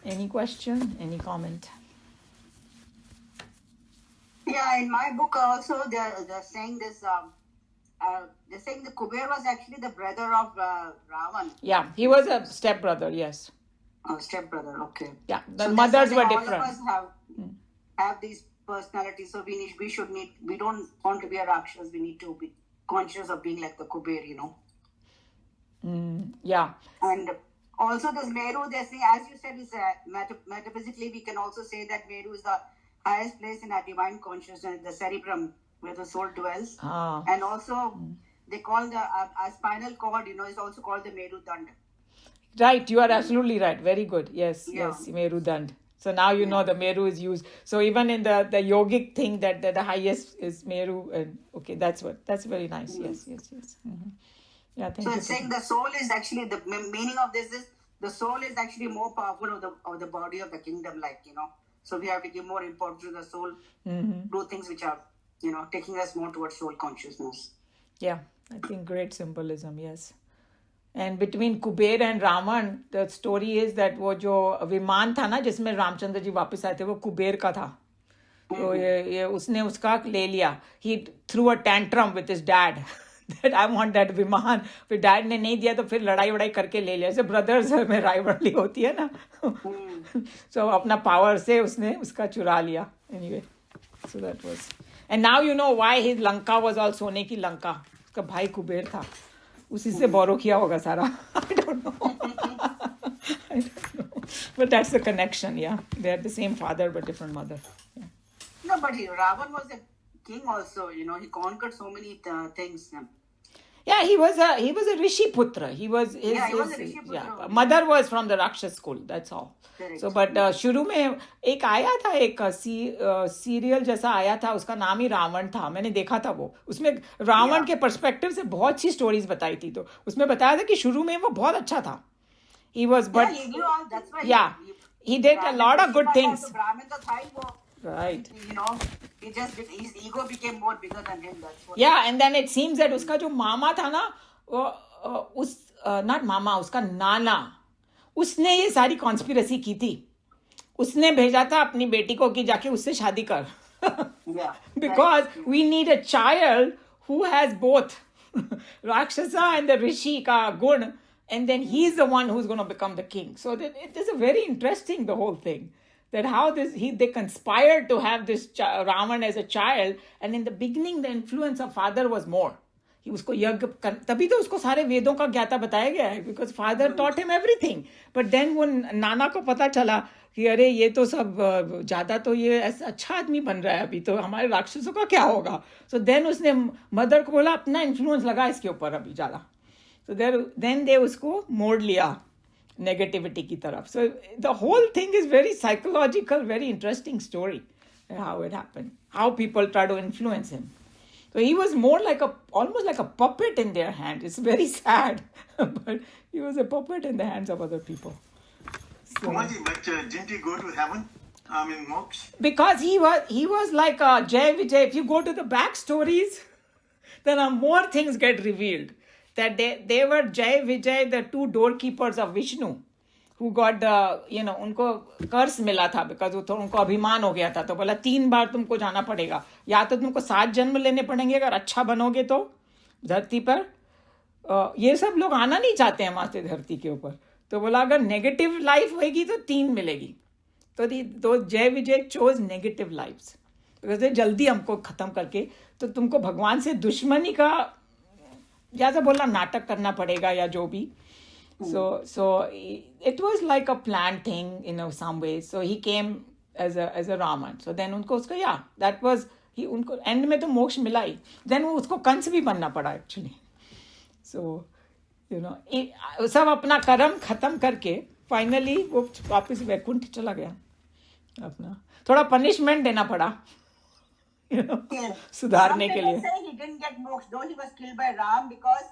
A: Any question? Any comment?
C: Yeah, in my book also they're saying this. They're saying the Kuber was actually the brother of Ravan.
A: Yeah, he was a stepbrother. Yes.
C: Oh, stepbrother. Okay.
A: Yeah, the mothers were different.
C: All of us have these personalities, so we don't want to be a Rakshas. We need to be conscious of being like the Kuber, you know.
A: Yeah.
C: And also this Meru, they're saying, as you said, is metaphysically we can also say that Meru is the highest place in our divine consciousness, the cerebrum where the soul dwells. And also they call the our spinal cord, you know, is also called the Merudand.
A: Right, you are absolutely right. Very good. Yes, yes, Merudand. So now you know the Meru is used. So even in the yogic thing that the highest is Meru. And okay, that's very nice. Yes. Mm-hmm. Yeah, thank
C: So
A: you
C: it's
A: for
C: saying
A: that.
C: the soul is actually the meaning of this is the soul is actually more powerful of the body of the kingdom, like So we have to give more importance to the soul, do things which are taking us more towards soul consciousness.
A: Yeah, I think great symbolism, yes. And between Kuber and Ravan, the story is that वो जो विमान था ना जिसमें रामचंद्र जी वापस आए थे वो कुबेर का था. तो ये उसने उसका ले लिया. He threw a tantrum with his dad that I want that विमान. फिर डैड ने नहीं दिया तो फिर लड़ाई वड़ाई करके ले लिया. जैसे ब्रदर्स में राइवलरी होती है ना. So अपना पावर से उसने उसका चुरा लिया. Anyway, so that was. And now you know why his Lanka was all सोने की लंका. उसका भाई कुबेर था. उसी से बोरो किया होगा सारा. I don't know. I don't know. But that's the connection, yeah. They had the same father but different mother. Yeah.
C: No, but Ravan was a king also. He conquered so many things.
A: Yeah, he was a Rishi Putra. He was his,
C: he was a Rishi Putra.
A: Mother was from the Rakshas school. That's all.
C: Correct.
A: So, but शुरू में एक आया था एक serial जैसा आया था उसका नाम ही रावण था. मैंने देखा था वो. उसमें रावण के पर्सपेक्टिव से बहुत सी स्टोरीज बताई थी. तो उसमें बताया था कि शुरू में वो बहुत अच्छा था. He was, but
C: he knew all. That's why.
A: Yeah, he did a lot of good things.
C: Brahmin तो था ही वो.
A: Right.
C: He just his ego became more bigger than him. That's what.
A: Yeah, and then it seems that उसका जो मामा था ना वो not मामा उसका नाना उसने ये सारी कॉन्स्पिरेसी की थी. उसने भेजा था अपनी बेटी को कि जाके उससे शादी कर.
C: Yeah.
A: Because we need a child who has both Rakshasa and the Rishi ka gun, and then he's the one who's going to become the king. So it is a very interesting, the whole thing. That how they conspired to have this Ravan as a child, and in the beginning the influence of father was more. He उसको यज्ञ तभी तो उसको सारे वेदों का ज्ञाता बताया गया है, because father taught him everything. But then वो नाना को पता चला कि अरे ये तो सब ज्यादा तो ये ऐसा अच्छा आदमी बन रहा है, अभी तो हमारे राक्षसों का क्या होगा. So then उसने मदर को बोला अपना इन्फ्लुएंस लगा इसके ऊपर अभी ज्यादा. So then they उसको मोड़ लिया negativity की तरफ. So the whole thing is very psychological, very interesting story, how it happened, how people try to influence him. So he was more like almost like a puppet in their hand. It's very sad, but he was a puppet in the hands of other people. So,
D: But didn't he go to heaven? I mean, moksha?
A: Because he was like Jai Vijay. If you go to the backstories, then more things get revealed. That they were Jai Vijay, the two doorkeepers of Vishnu, who got उनको कर्स मिला था, because उनको अभिमान हो गया था. तो बोला 3 बार तुमको जाना पड़ेगा, या तो तुमको 7 जन्म लेने पड़ेंगे अगर अच्छा बनोगे तो धरती पर. ये सब लोग आना नहीं चाहते हैं वहां से धरती के ऊपर. तो बोला अगर नेगेटिव लाइफ होगी तो 3 मिलेगी. तो जय विजय चोज नेगेटिव लाइफ्स, बिकॉज जल्दी हमको खत्म करके तो तुमको भगवान से दुश्मनी का जैसा बोलना नाटक करना पड़ेगा या जो भी. So it was like a planned thing in some ways. So he came as a Raman. So then उनको उसका that was उनको एंड में तो मोक्ष मिला ही. Then वो उसको कंस भी बनना पड़ा actually. So सब अपना कर्म खत्म करके फाइनली वो वापस वैकुंठ चला गया. अपना थोड़ा पनिशमेंट देना पड़ा सुधारने के लिए.
C: Some people say he didn't get moksha, though he was killed by Ram, because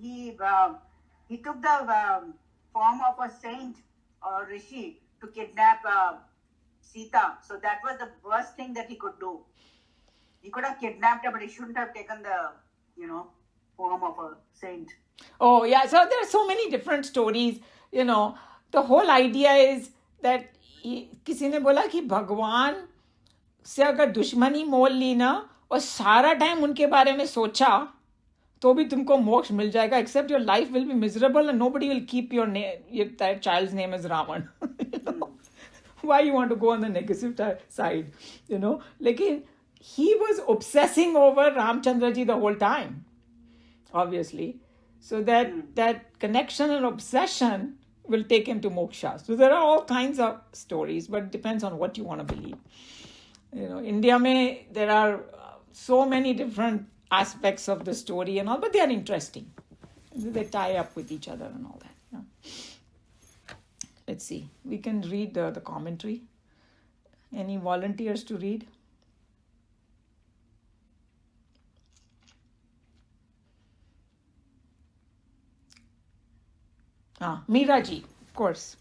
C: he took the form of a saint or rishi to kidnap Sita. So that was the worst thing that he could do. He could have kidnapped her, but he shouldn't have taken the form of a saint.
A: Oh yeah, so there are so many different stories. The whole idea is that किसी ने बोला कि भगवान से अगर दुश्मनी मोल ली ना और सारा टाइम उनके बारे में सोचा तो भी तुमको मोक्ष मिल जाएगा, except your life will be miserable and nobody will keep that child's name as Ravan. Why you want to go on the negative side? Lekin he was obsessing over Ramchandra ji the whole time, obviously. So that connection and obsession will take him to moksha. So there are all kinds of stories, but it depends on what you want to believe. India mein there are so many different aspects of the story and all, but they are interesting. They tie up with each other and all that. Let's see. We can read the commentary. Any volunteers to read? Meera ji, of course.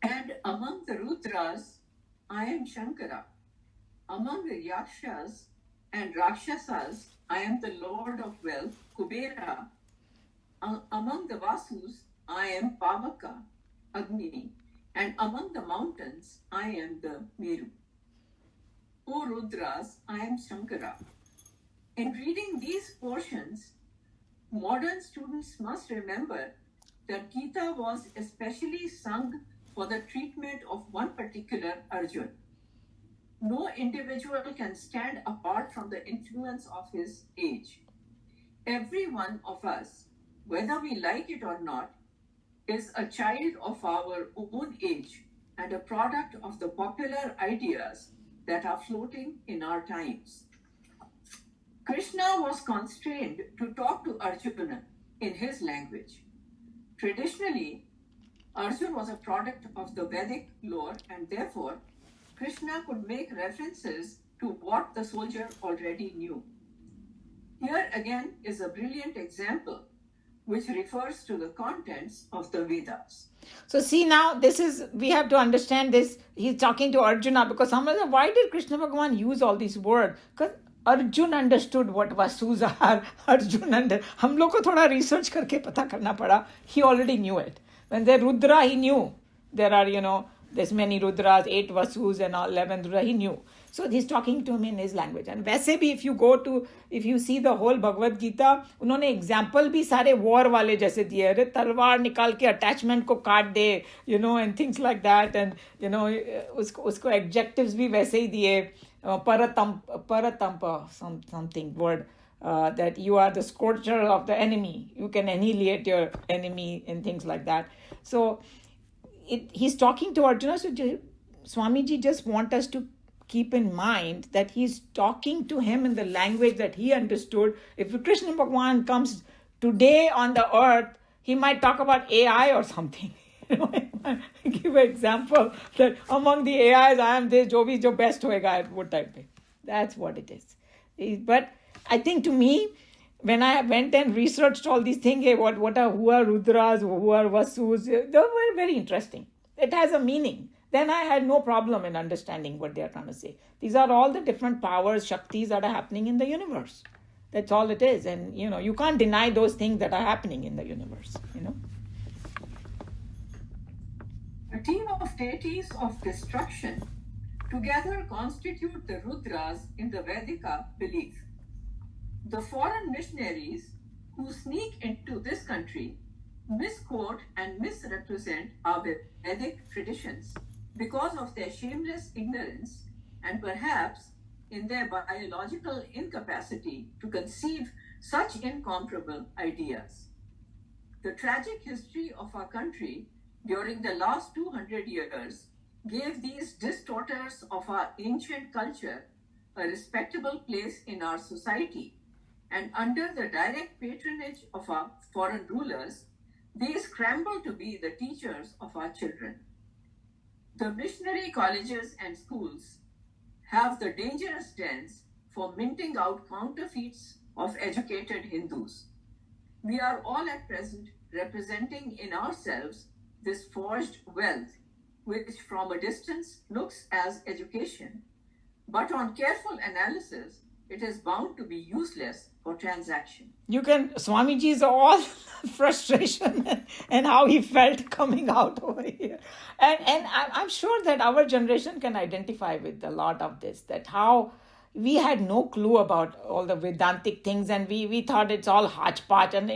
E: And among the Rudras, I am Shankara. Among the Yakshas and Rakshasas, I am the Lord of Wealth, Kubera. Among the Vasus, I am Pavaka, Agni. And among the mountains, I am the Meru. O Rudras, I am Shankara. In reading these portions, modern students must remember that Gita was especially sung for the treatment of one particular Arjun. No individual can stand apart from the influence of his age. Every one of us, whether we like it or not, is a child of our own age and a product of the popular ideas that are floating in our times. Krishna was constrained to talk to Arjuna in his language. Traditionally, Arjuna was a product of the Vedic lore, and therefore Krishna could make references to what the soldier already knew. Here again is a brilliant example which refers to the contents of the Vedas.
A: So see, now we have to understand this. He's talking to Arjuna, because someone said, why did Krishna Bhagavan use all these words? Because Arjun understood what Vasus are. हम लोग को थोड़ा research करके पता करना पड़ा. He already knew it. When they're Rudra, he knew. There are, there's many Rudras, 8 Vasus and 11 Rudra, he knew. So he's talking to him in his language. And वैसे भी, if you see the whole Bhagavad Gita, उन्होंने example भी सारे war वाले जैसे दिए. अरे तलवार निकाल के attachment को काट दे, and things like that. And, उसको adjectives भी वैसे ही दिए. Paratampa, something word. That you are the scorcher of the enemy. You can annihilate your enemy and things like that. So he's talking to Arjuna. So Swamiji just want us to keep in mind that he's talking to him in the language that he understood. If Krishna Bhagavan comes today on the earth, he might talk about AI or something. Give an example that among the AIs, I am this, jo bhi jo best hoega, what type of. That's what it is. But I think to me, when I went and researched all these things, who are Rudras, who are Vasus, they were very interesting. It has a meaning. Then I had no problem in understanding what they are trying to say. These are all the different powers, Shaktis that are happening in the universe. That's all it is. And, you can't deny those things that are happening in the universe,
E: A team of deities of destruction together constitute the Rudras in the Vedika belief. The foreign missionaries who sneak into this country misquote and misrepresent our Vedic traditions because of their shameless ignorance and perhaps in their biological incapacity to conceive such incomparable ideas. The tragic history of our country during the last 200 years gave these distorters of our ancient culture a respectable place in our society, and under the direct patronage of our foreign rulers, they scramble to be the teachers of our children. The missionary colleges and schools have the dangerous dens for minting out counterfeits of educated Hindus. We are all at present representing in ourselves this forged wealth, which from a distance looks as education, but on careful analysis, it is bound to be useless for transaction.
A: Swamiji's all frustration and how he felt coming out over here. And I'm sure that our generation can identify with a lot of this, that how we had no clue about all the Vedantic things, and we thought it's all hodgepodge. And,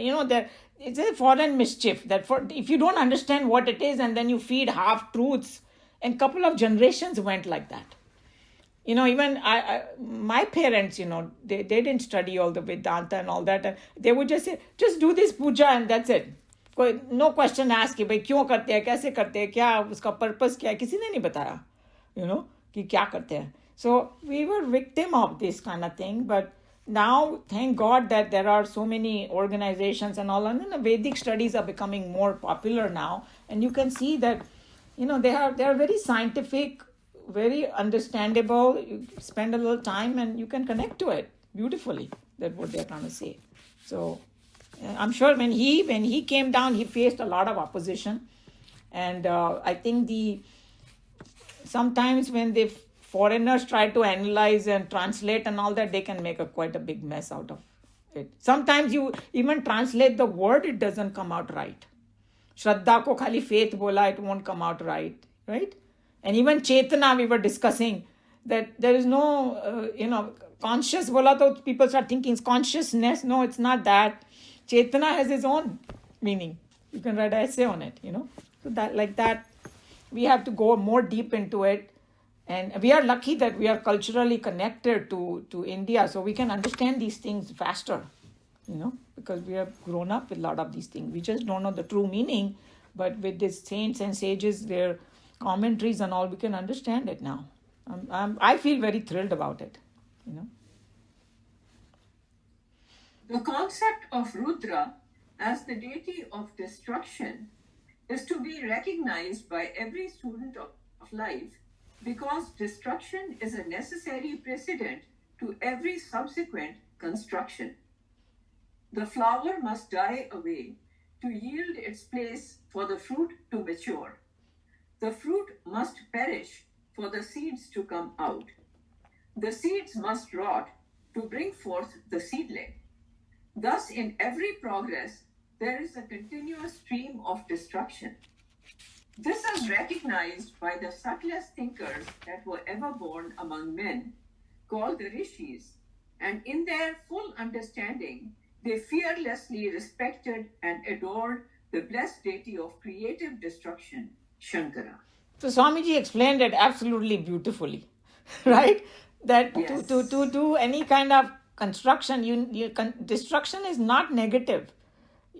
A: it's a foreign mischief that if you don't understand what it is and then you feed half-truths, and couple of generations went like that. Even my parents, they didn't study all the Vedanta and all that. And they would just say, just do this puja and that's it. No question asked, भाई क्यों करते हैं, कैसे करते हैं, क्या उसका purpose क्या है, किसी ने नहीं बताया, कि क्या करते हैं. So we were victim of this kind of thing, but now, thank God that there are so many organizations and all, and the Vedic studies are becoming more popular now, and you can see that, they are very scientific, very understandable. You spend a little time and you can connect to it beautifully. That's what they're trying to say. So I'm sure when he came down, he faced a lot of opposition, and I think sometimes when the foreigners try to analyze and translate and all that, they can make quite a big mess out of it. Sometimes you even translate the word, it doesn't come out right. Shraddha ko khali faith bola, it won't come out right? And even Chetana, we were discussing that there is no, conscious bola, to people start thinking it's consciousness. No, it's not that. Chetana has its own meaning. You can write an essay on it, So that, we have to go more deep into it. And we are lucky that we are culturally connected to India, so we can understand these things faster, because we have grown up with a lot of these things. We just don't know the true meaning, but with these saints and sages, their commentaries and all, we can understand it now. I feel very thrilled about it,
E: The concept of Rudra as the deity of destruction is to be recognized by every student of life, because destruction is a necessary precedent to every subsequent construction. The flower must die away to yield its place for the fruit to mature. The fruit must perish for the seeds to come out. The seeds must rot to bring forth the seedling. Thus, in every progress, there is a continuous stream of destruction. This is recognized by the subtlest thinkers that were ever born among men, called the rishis, and in their full understanding, they fearlessly respected and adored the blessed deity of creative destruction, Shankara.
A: So Swamiji explained it absolutely beautifully, right? That
E: Yes.
A: to do any kind of construction, destruction is not negative.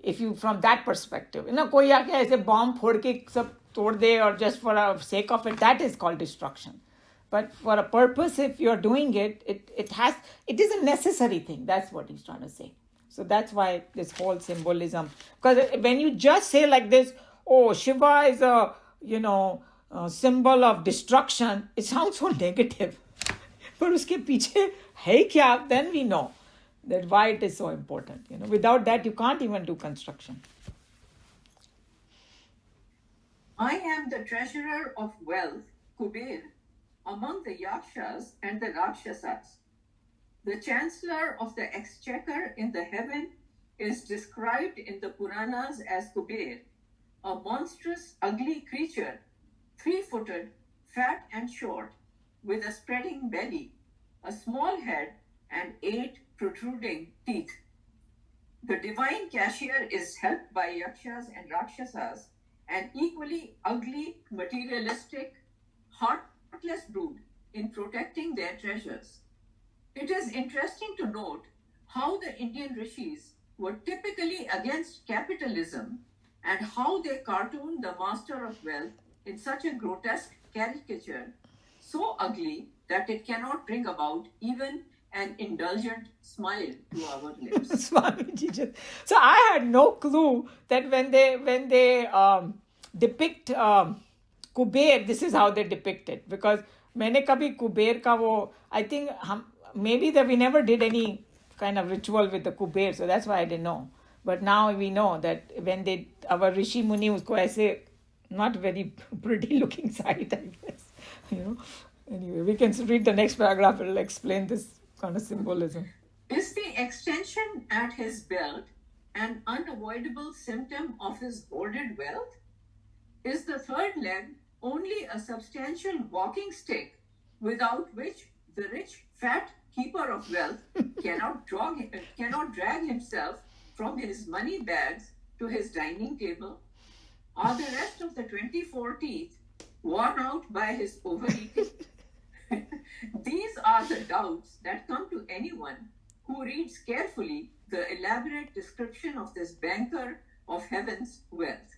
A: If you, from that perspective, कोई आके ऐसे bomb फोड़ के सब तोड़ दे, or just for the sake of it, that is called destruction. But for a purpose, if you're doing it, it is a necessary thing. That's what he's trying to say. So that's why this whole symbolism, because when you just say like this, oh, Shiva is a symbol of destruction, it sounds so negative. But uske piche hai kya, then we know that why it is so important. Without that, you can't even do construction.
E: I am the treasurer of wealth, Kuber, among the Yakshas and the Rakshasas. The chancellor of the exchequer in the heaven is described in the Puranas as Kuber, a monstrous, ugly creature, 3-footed, fat and short, with a spreading belly, a small head, and 8 protruding teeth. The divine cashier is helped by Yakshas and Rakshasas, an equally ugly, materialistic, heartless brood, in protecting their treasures. It is interesting to note how the Indian rishis were typically against capitalism and how they cartooned the master of wealth in such a grotesque caricature, so ugly that it cannot bring about even an indulgent smile to our lips.
A: Swamiji. So I had no clue that when they depict Kuber, this is how they depict it. Because मैंने कभी कुबेर का वो, I think maybe that we never did any kind of ritual with the Kuber, so that's why I didn't know. But now we know that when our Rishi Muni usko ऐसे, not very pretty looking sight, I guess. Anyway, we can read the next paragraph. It will explain this kind of symbolism.
E: Is the extension at his belt an unavoidable symptom of his hoarded wealth? Is the third leg only a substantial walking stick without which the rich, fat keeper of wealth cannot drag himself from his money bags to his dining table? Are the rest of the 24 teeth worn out by his overeating? These are the doubts that come to anyone who reads carefully the elaborate description of this banker of heaven's wealth.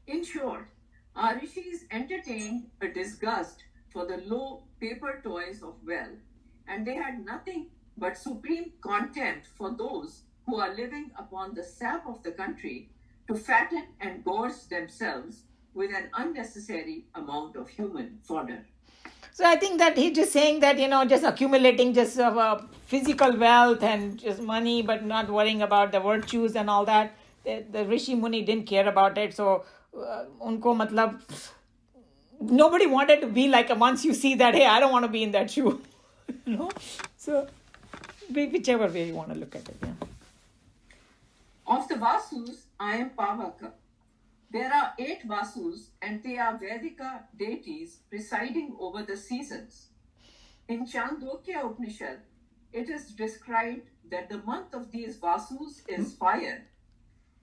E: In short, our rishis entertained a disgust for the low paper toys of wealth, and they had nothing but supreme contempt for those who are living upon the sap of the country to fatten and gorge themselves with an unnecessary amount of human fodder.
A: So I think that he's just saying that, just accumulating just physical wealth and just money, but not worrying about the virtues and all that. The Rishi Muni didn't care about it. So, unko matlab, nobody wanted to be like, once you see that, hey, I don't want to be in that shoe. So, whichever way you want to look at it. Yeah.
E: Of the Vasus, I am Pavaka. There are 8 Vasus, and they are Vedika deities presiding over the seasons. In Chandogya Upanishad, it is described that the month of these Vasus is fire.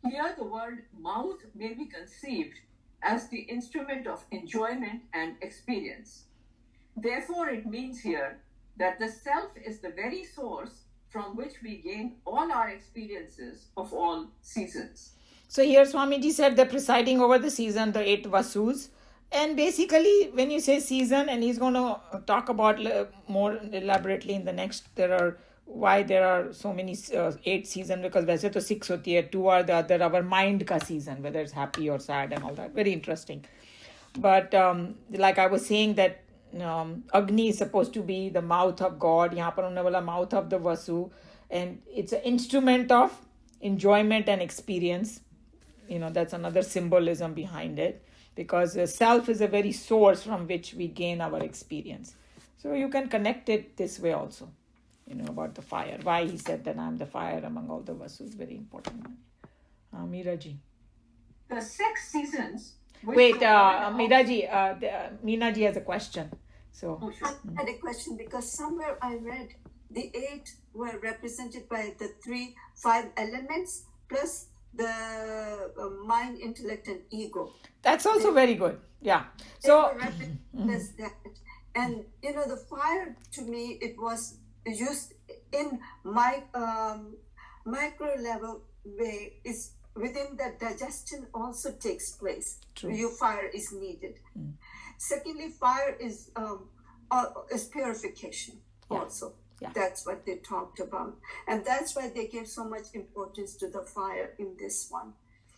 E: Here, the word mouth may be conceived as the instrument of enjoyment and experience. Therefore, it means here that the self is the very source from which we gain all our experiences of all seasons.
A: So here Swamiji said they're presiding over the season, the 8 Vasus. And basically, when you say season, and he's going to talk about more elaborately in the next, why there are so many 8 seasons, because वैसे तो 6 होती है, 2 are the other, our mind का season, whether it's happy or sad and all that. Very interesting. But like I was saying that Agni is supposed to be the mouth of God. यहाँ पर उन्होंने बोला mouth of the Vasu. And it's an instrument of enjoyment and experience. That's another symbolism behind it, because the self is a very source from which we gain our experience. So you can connect it this way also, about the fire. Why he said that I'm the fire among all the Vasus, very important. Meeraji.
E: The 6 seasons.
A: Wait, Meeraji, Meenaji has a question. So
E: sure.
F: I had a question because somewhere I read the 8 were represented by the 5 elements plus the mind, intellect, and ego.
A: That's also very good. Yeah. So,
F: that. And the fire, to me, it was used in my micro level way. Is within that digestion also takes place.
A: True.
F: Your fire is needed. Secondly, fire is purification also.
A: Yeah.
F: That's what they talked about. And that's why they gave so much importance to the fire in this one.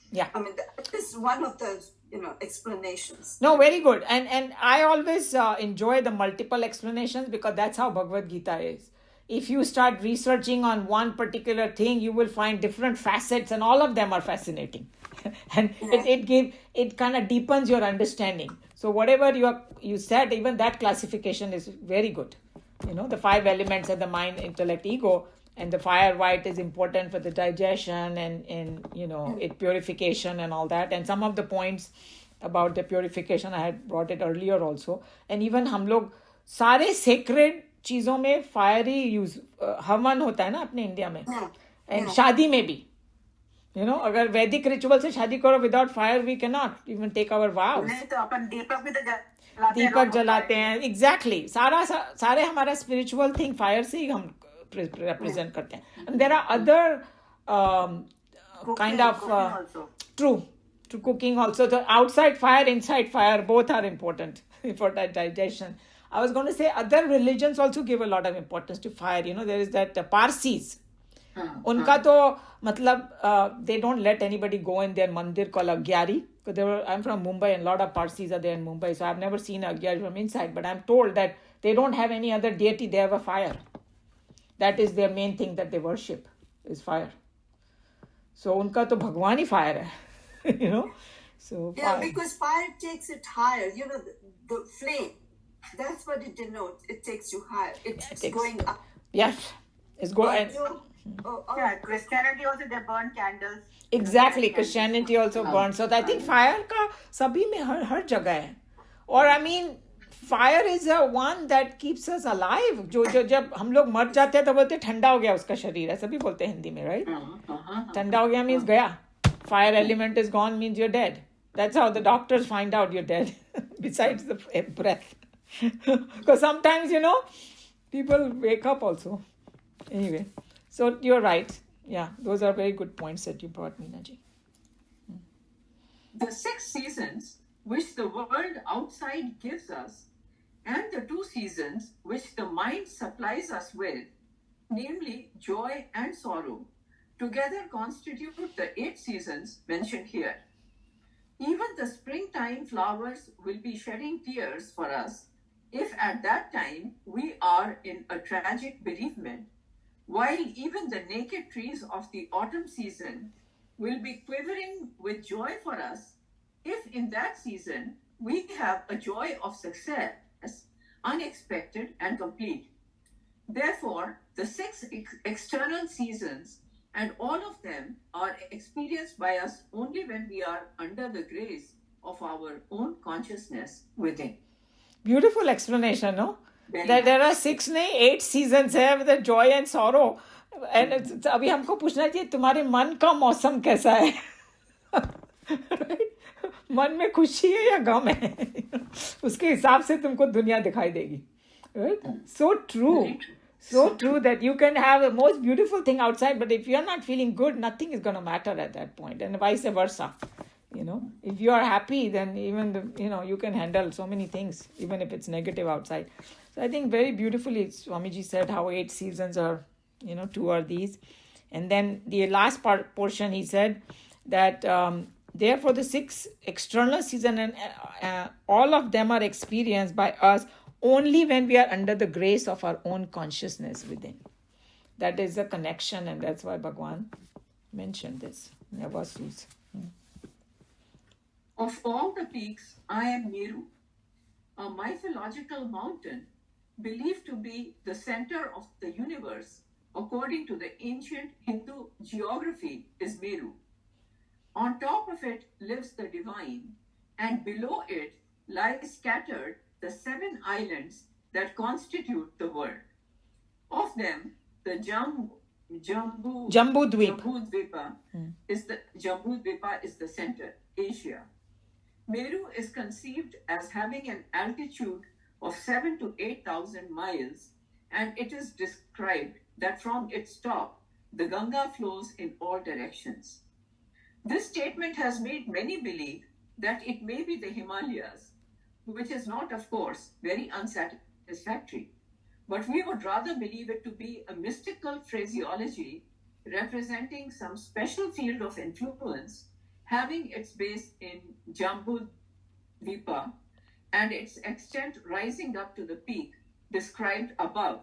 A: Yeah.
F: I mean, this is one of the, explanations.
A: No, very good. And I always enjoy the multiple explanations, because that's how Bhagavad Gita is. If you start researching on one particular thing, you will find different facets, and all of them are fascinating. And it kind of deepens your understanding. So whatever you said, even that classification is very good. The 5 elements are the mind, intellect, ego, and the fire, why it is important for the digestion and it purification and all that. And some of the points about the purification, I had brought it earlier also. And even हम लोग सारे sacred चीजों में fire ही use हवन होता है ना अपने इंडिया में, and शादी में भी. अगर वैदिक रिचुअल से शादी करो without fire, we cannot even take our vows.
C: नहीं तो अपन दीपक भी तो
A: दीपक जलाते हैं. Exactly. सारे हमारा spiritual thing fire से ही हम represent करते हैं. And there are other kind of true cooking also. The outside fire, inside fire, both are important for that digestion. I was going to say other religions also give a lot of importance to fire. There is that Parsis. उनका तो मतलब they don't let anybody go in their mandir called Agyari. I'm from Mumbai, and a lot of Parsis are there in Mumbai, so I've never seen Agyari from inside, but I'm told that they don't have any other deity, they have a fire. That is their main thing that they worship, is fire. So उनका तो भगवान ही fire है. So
F: yeah,
A: fire.
F: because fire takes it higher. The flame, that's what it denotes. It takes you higher. It's going up.
A: Yes, it's going.
C: Yeah, Christianity also, they burn candles.
A: Exactly, Christianity also burns. So I think fire का सभी में हर जगह है. Or I mean, fire is a one that keeps us alive. जो जब हम लोग मर जाते हैं तो बोलते हैं ठंडा हो गया उसका शरीर, ऐसा भी बोलते हैं हिंदी में, right? ठंडा हो गया means गया. Fire element is gone means you're dead. That's how the doctors find out you're dead. Besides the breath. Because sometimes, people wake up also. Anyway. So you're right. Yeah, those are very good points that you brought, Meenaji.
E: The 6 seasons which the world outside gives us, and the 2 seasons which the mind supplies us with, namely joy and sorrow, together constitute the 8 seasons mentioned here. Even the springtime flowers will be shedding tears for us if at that time we are in a tragic bereavement, while even the naked trees of the autumn season will be quivering with joy for us, if in that season we have a joy of success, unexpected and complete. Therefore, the 6 external seasons, and all of them are experienced by us only when we are under the grace of our own consciousness within.
A: Beautiful explanation, no?
E: Very
A: That there are
E: much.
A: 6 नहीं 8 seasons है with the joy and sorrow. And अभी हमको पूछना चाहिए तुम्हारे मन का मौसम कैसा है? Right? मन में खुशी है या गम है? उसके हिसाब से तुमको दुनिया दिखाई देगी. Right? So true.
E: Very true.
A: So true that you can have the most beautiful thing outside, but if you're not feeling good, nothing is going to matter at that point, and vice versa. You know, if you are happy, then even you can handle so many things, even if it's negative outside. So I think very beautifully Swamiji said how 8 seasons are, 2 are these, and then the last portion he said that therefore the 6 external seasons and all of them are experienced by us only when we are under the grace of our own consciousness within. That is the connection, and that's why Bhagwan mentioned this. Navasus.
E: Of all the peaks, I am Meru, a mythological mountain believed to be the center of the universe. According to the ancient Hindu geography, is Meru. On top of it lives the divine, and below it lie scattered the 7 islands that constitute the world. Of them, the Jambudvipa is the center, Asia. Meru is conceived as having an altitude of 7,000 to 8,000 miles, and it is described that from its top, the Ganga flows in all directions. This statement has made many believe that it may be the Himalayas, which is not, of course, very unsatisfactory. But we would rather believe it to be a mystical phraseology representing some special field of influence having its base in Jambudvipa and its extent rising up to the peak described above,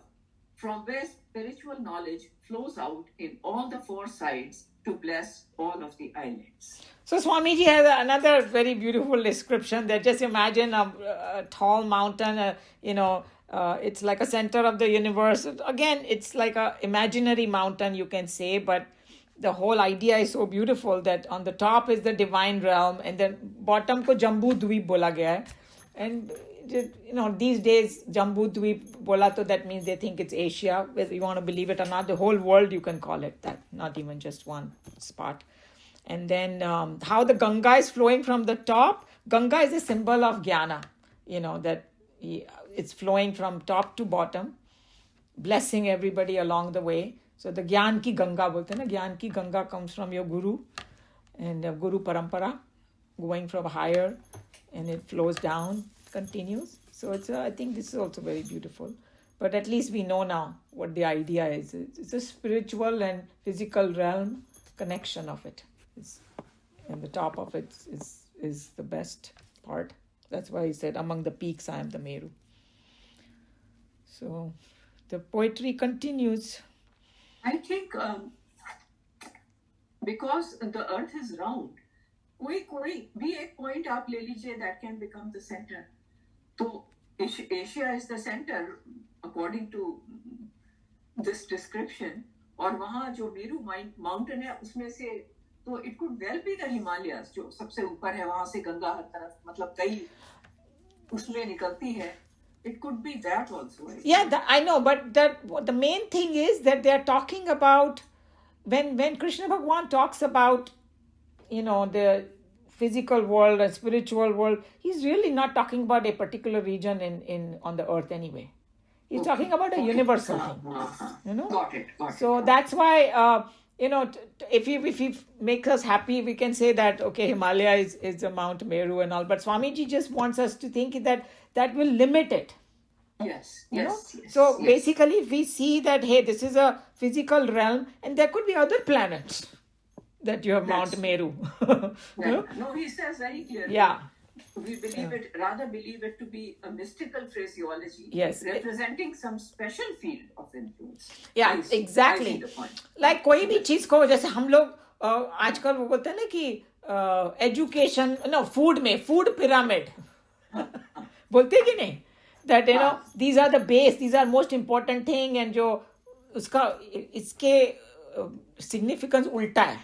E: from where spiritual knowledge flows out in all the 4 sides to bless all of the islands.
A: So Swamiji has another very beautiful description that just imagine a tall mountain, it's like a center of the universe. Again, it's like a imaginary mountain, you can say, but the whole idea is so beautiful that on the top is the divine realm and then bottom ko Jambudvip bola gaya hai. And these days Jambudvip bola to that means they think it's Asia, whether you want to believe it or not. The whole world you can call it that, not even just one spot. And then how the Ganga is flowing from the top. Ganga is a symbol of jnana, that it's flowing from top to bottom, blessing everybody along the way. So the Gyan ki Ganga bolte na, Gyan ki Ganga comes from your Guru and Guru Parampara, going from higher, and it flows down, continues. So I think this is also very beautiful. But at least we know now what the idea is. It's a spiritual and physical realm connection of it. And the top of it is the best part. That's why he said, among the peaks, I am the Meru. So the poetry continues.
E: I think because the earth is round, कोई भी एक point आप ले लीजिए that can become the center. So Asia is the center according to this description. और वहाँ जो Meru mountain है उसमें से तो it could well be the Himalayas जो सबसे ऊपर है, वहाँ से गंगा हर तरफ मतलब कई उसमें निकलती है. It could be that also.
A: I know, but the main thing is that they are talking about when Krishna Bhagwan talks about the physical world and spiritual world, he's really not talking about a particular region in on the earth anyway. He's talking about a universal thing.
E: Got it.
A: So that's why if he makes us happy, we can say that okay, Himalaya is a Mount Meru and all. But Swamiji just wants us to think that will limit it.
E: Yes.
A: So basically, if we see that hey, this is a physical realm, and there could be other planets that you have Mount Meru.
E: No, he says very clearly.
A: Yeah.
E: we believe it, rather believe it to be a mystical phraseology,
A: Yes.
E: representing some special field of influence.
A: Yeah,
E: I see
A: exactly.
E: the point.
A: Like कोई भी चीज को, जैसे हम लोग आजकल वो बोलते हैं ना कि एजुकेशन, नो, फूड में फूड पिरामिड बोलते हैं कि नहीं, that you know these are the base, these are most important thing, and जो उसका इसके सिग्निफिकेंस उल्टा है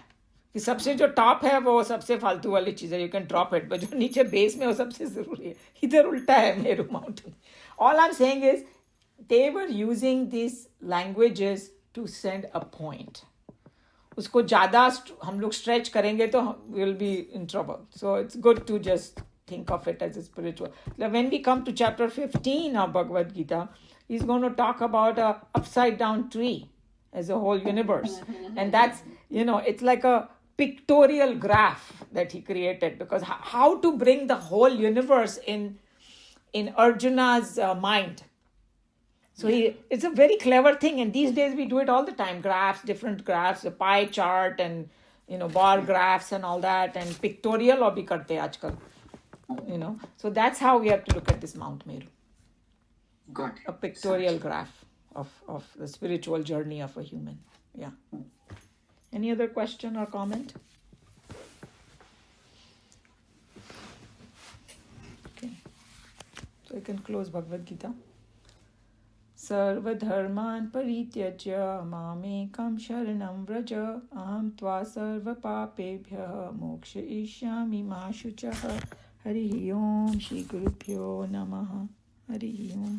A: कि सबसे जो टॉप है वो सबसे फालतू वाली चीज़ है, you can drop it, but जो नीचे बेस में वो सबसे ज़रूरी है. इधर उल्टा है Meru mountain. All I am saying is they were using this languages to send a point. उसको ज़्यादा हम लोग स्ट्रेच करेंगे तो will be in trouble. So it's good to just think of it as a spiritual. When we come to chapter 15 of Bhagavad Gita, he's going to talk about a upside down tree as a whole universe. And that's, you know, it's like a pictorial graph that he created, because how to bring the whole universe in Arjuna's mind. So it's a very clever thing, and these days we do it all the time. Graphs, different graphs, a pie chart, and you know, bar graphs and all that, and pictorial bhi karte aajkal. You know, so that's how we have to look at this Mount Meru.
E: Got it.
A: A pictorial graph of the spiritual journey of a human. Yeah. Any other question or comment? Okay. So I can close Bhagavad Gita. सर्वधर्मान् परित्यज्य मामेकं शरणं व्रज अहं त्वा सर्वपापेभ्यः मोक्षयिष्यामि मा शुचः. हरिः ओम श्री गुरुभ्यो नमः. हरिः ओम.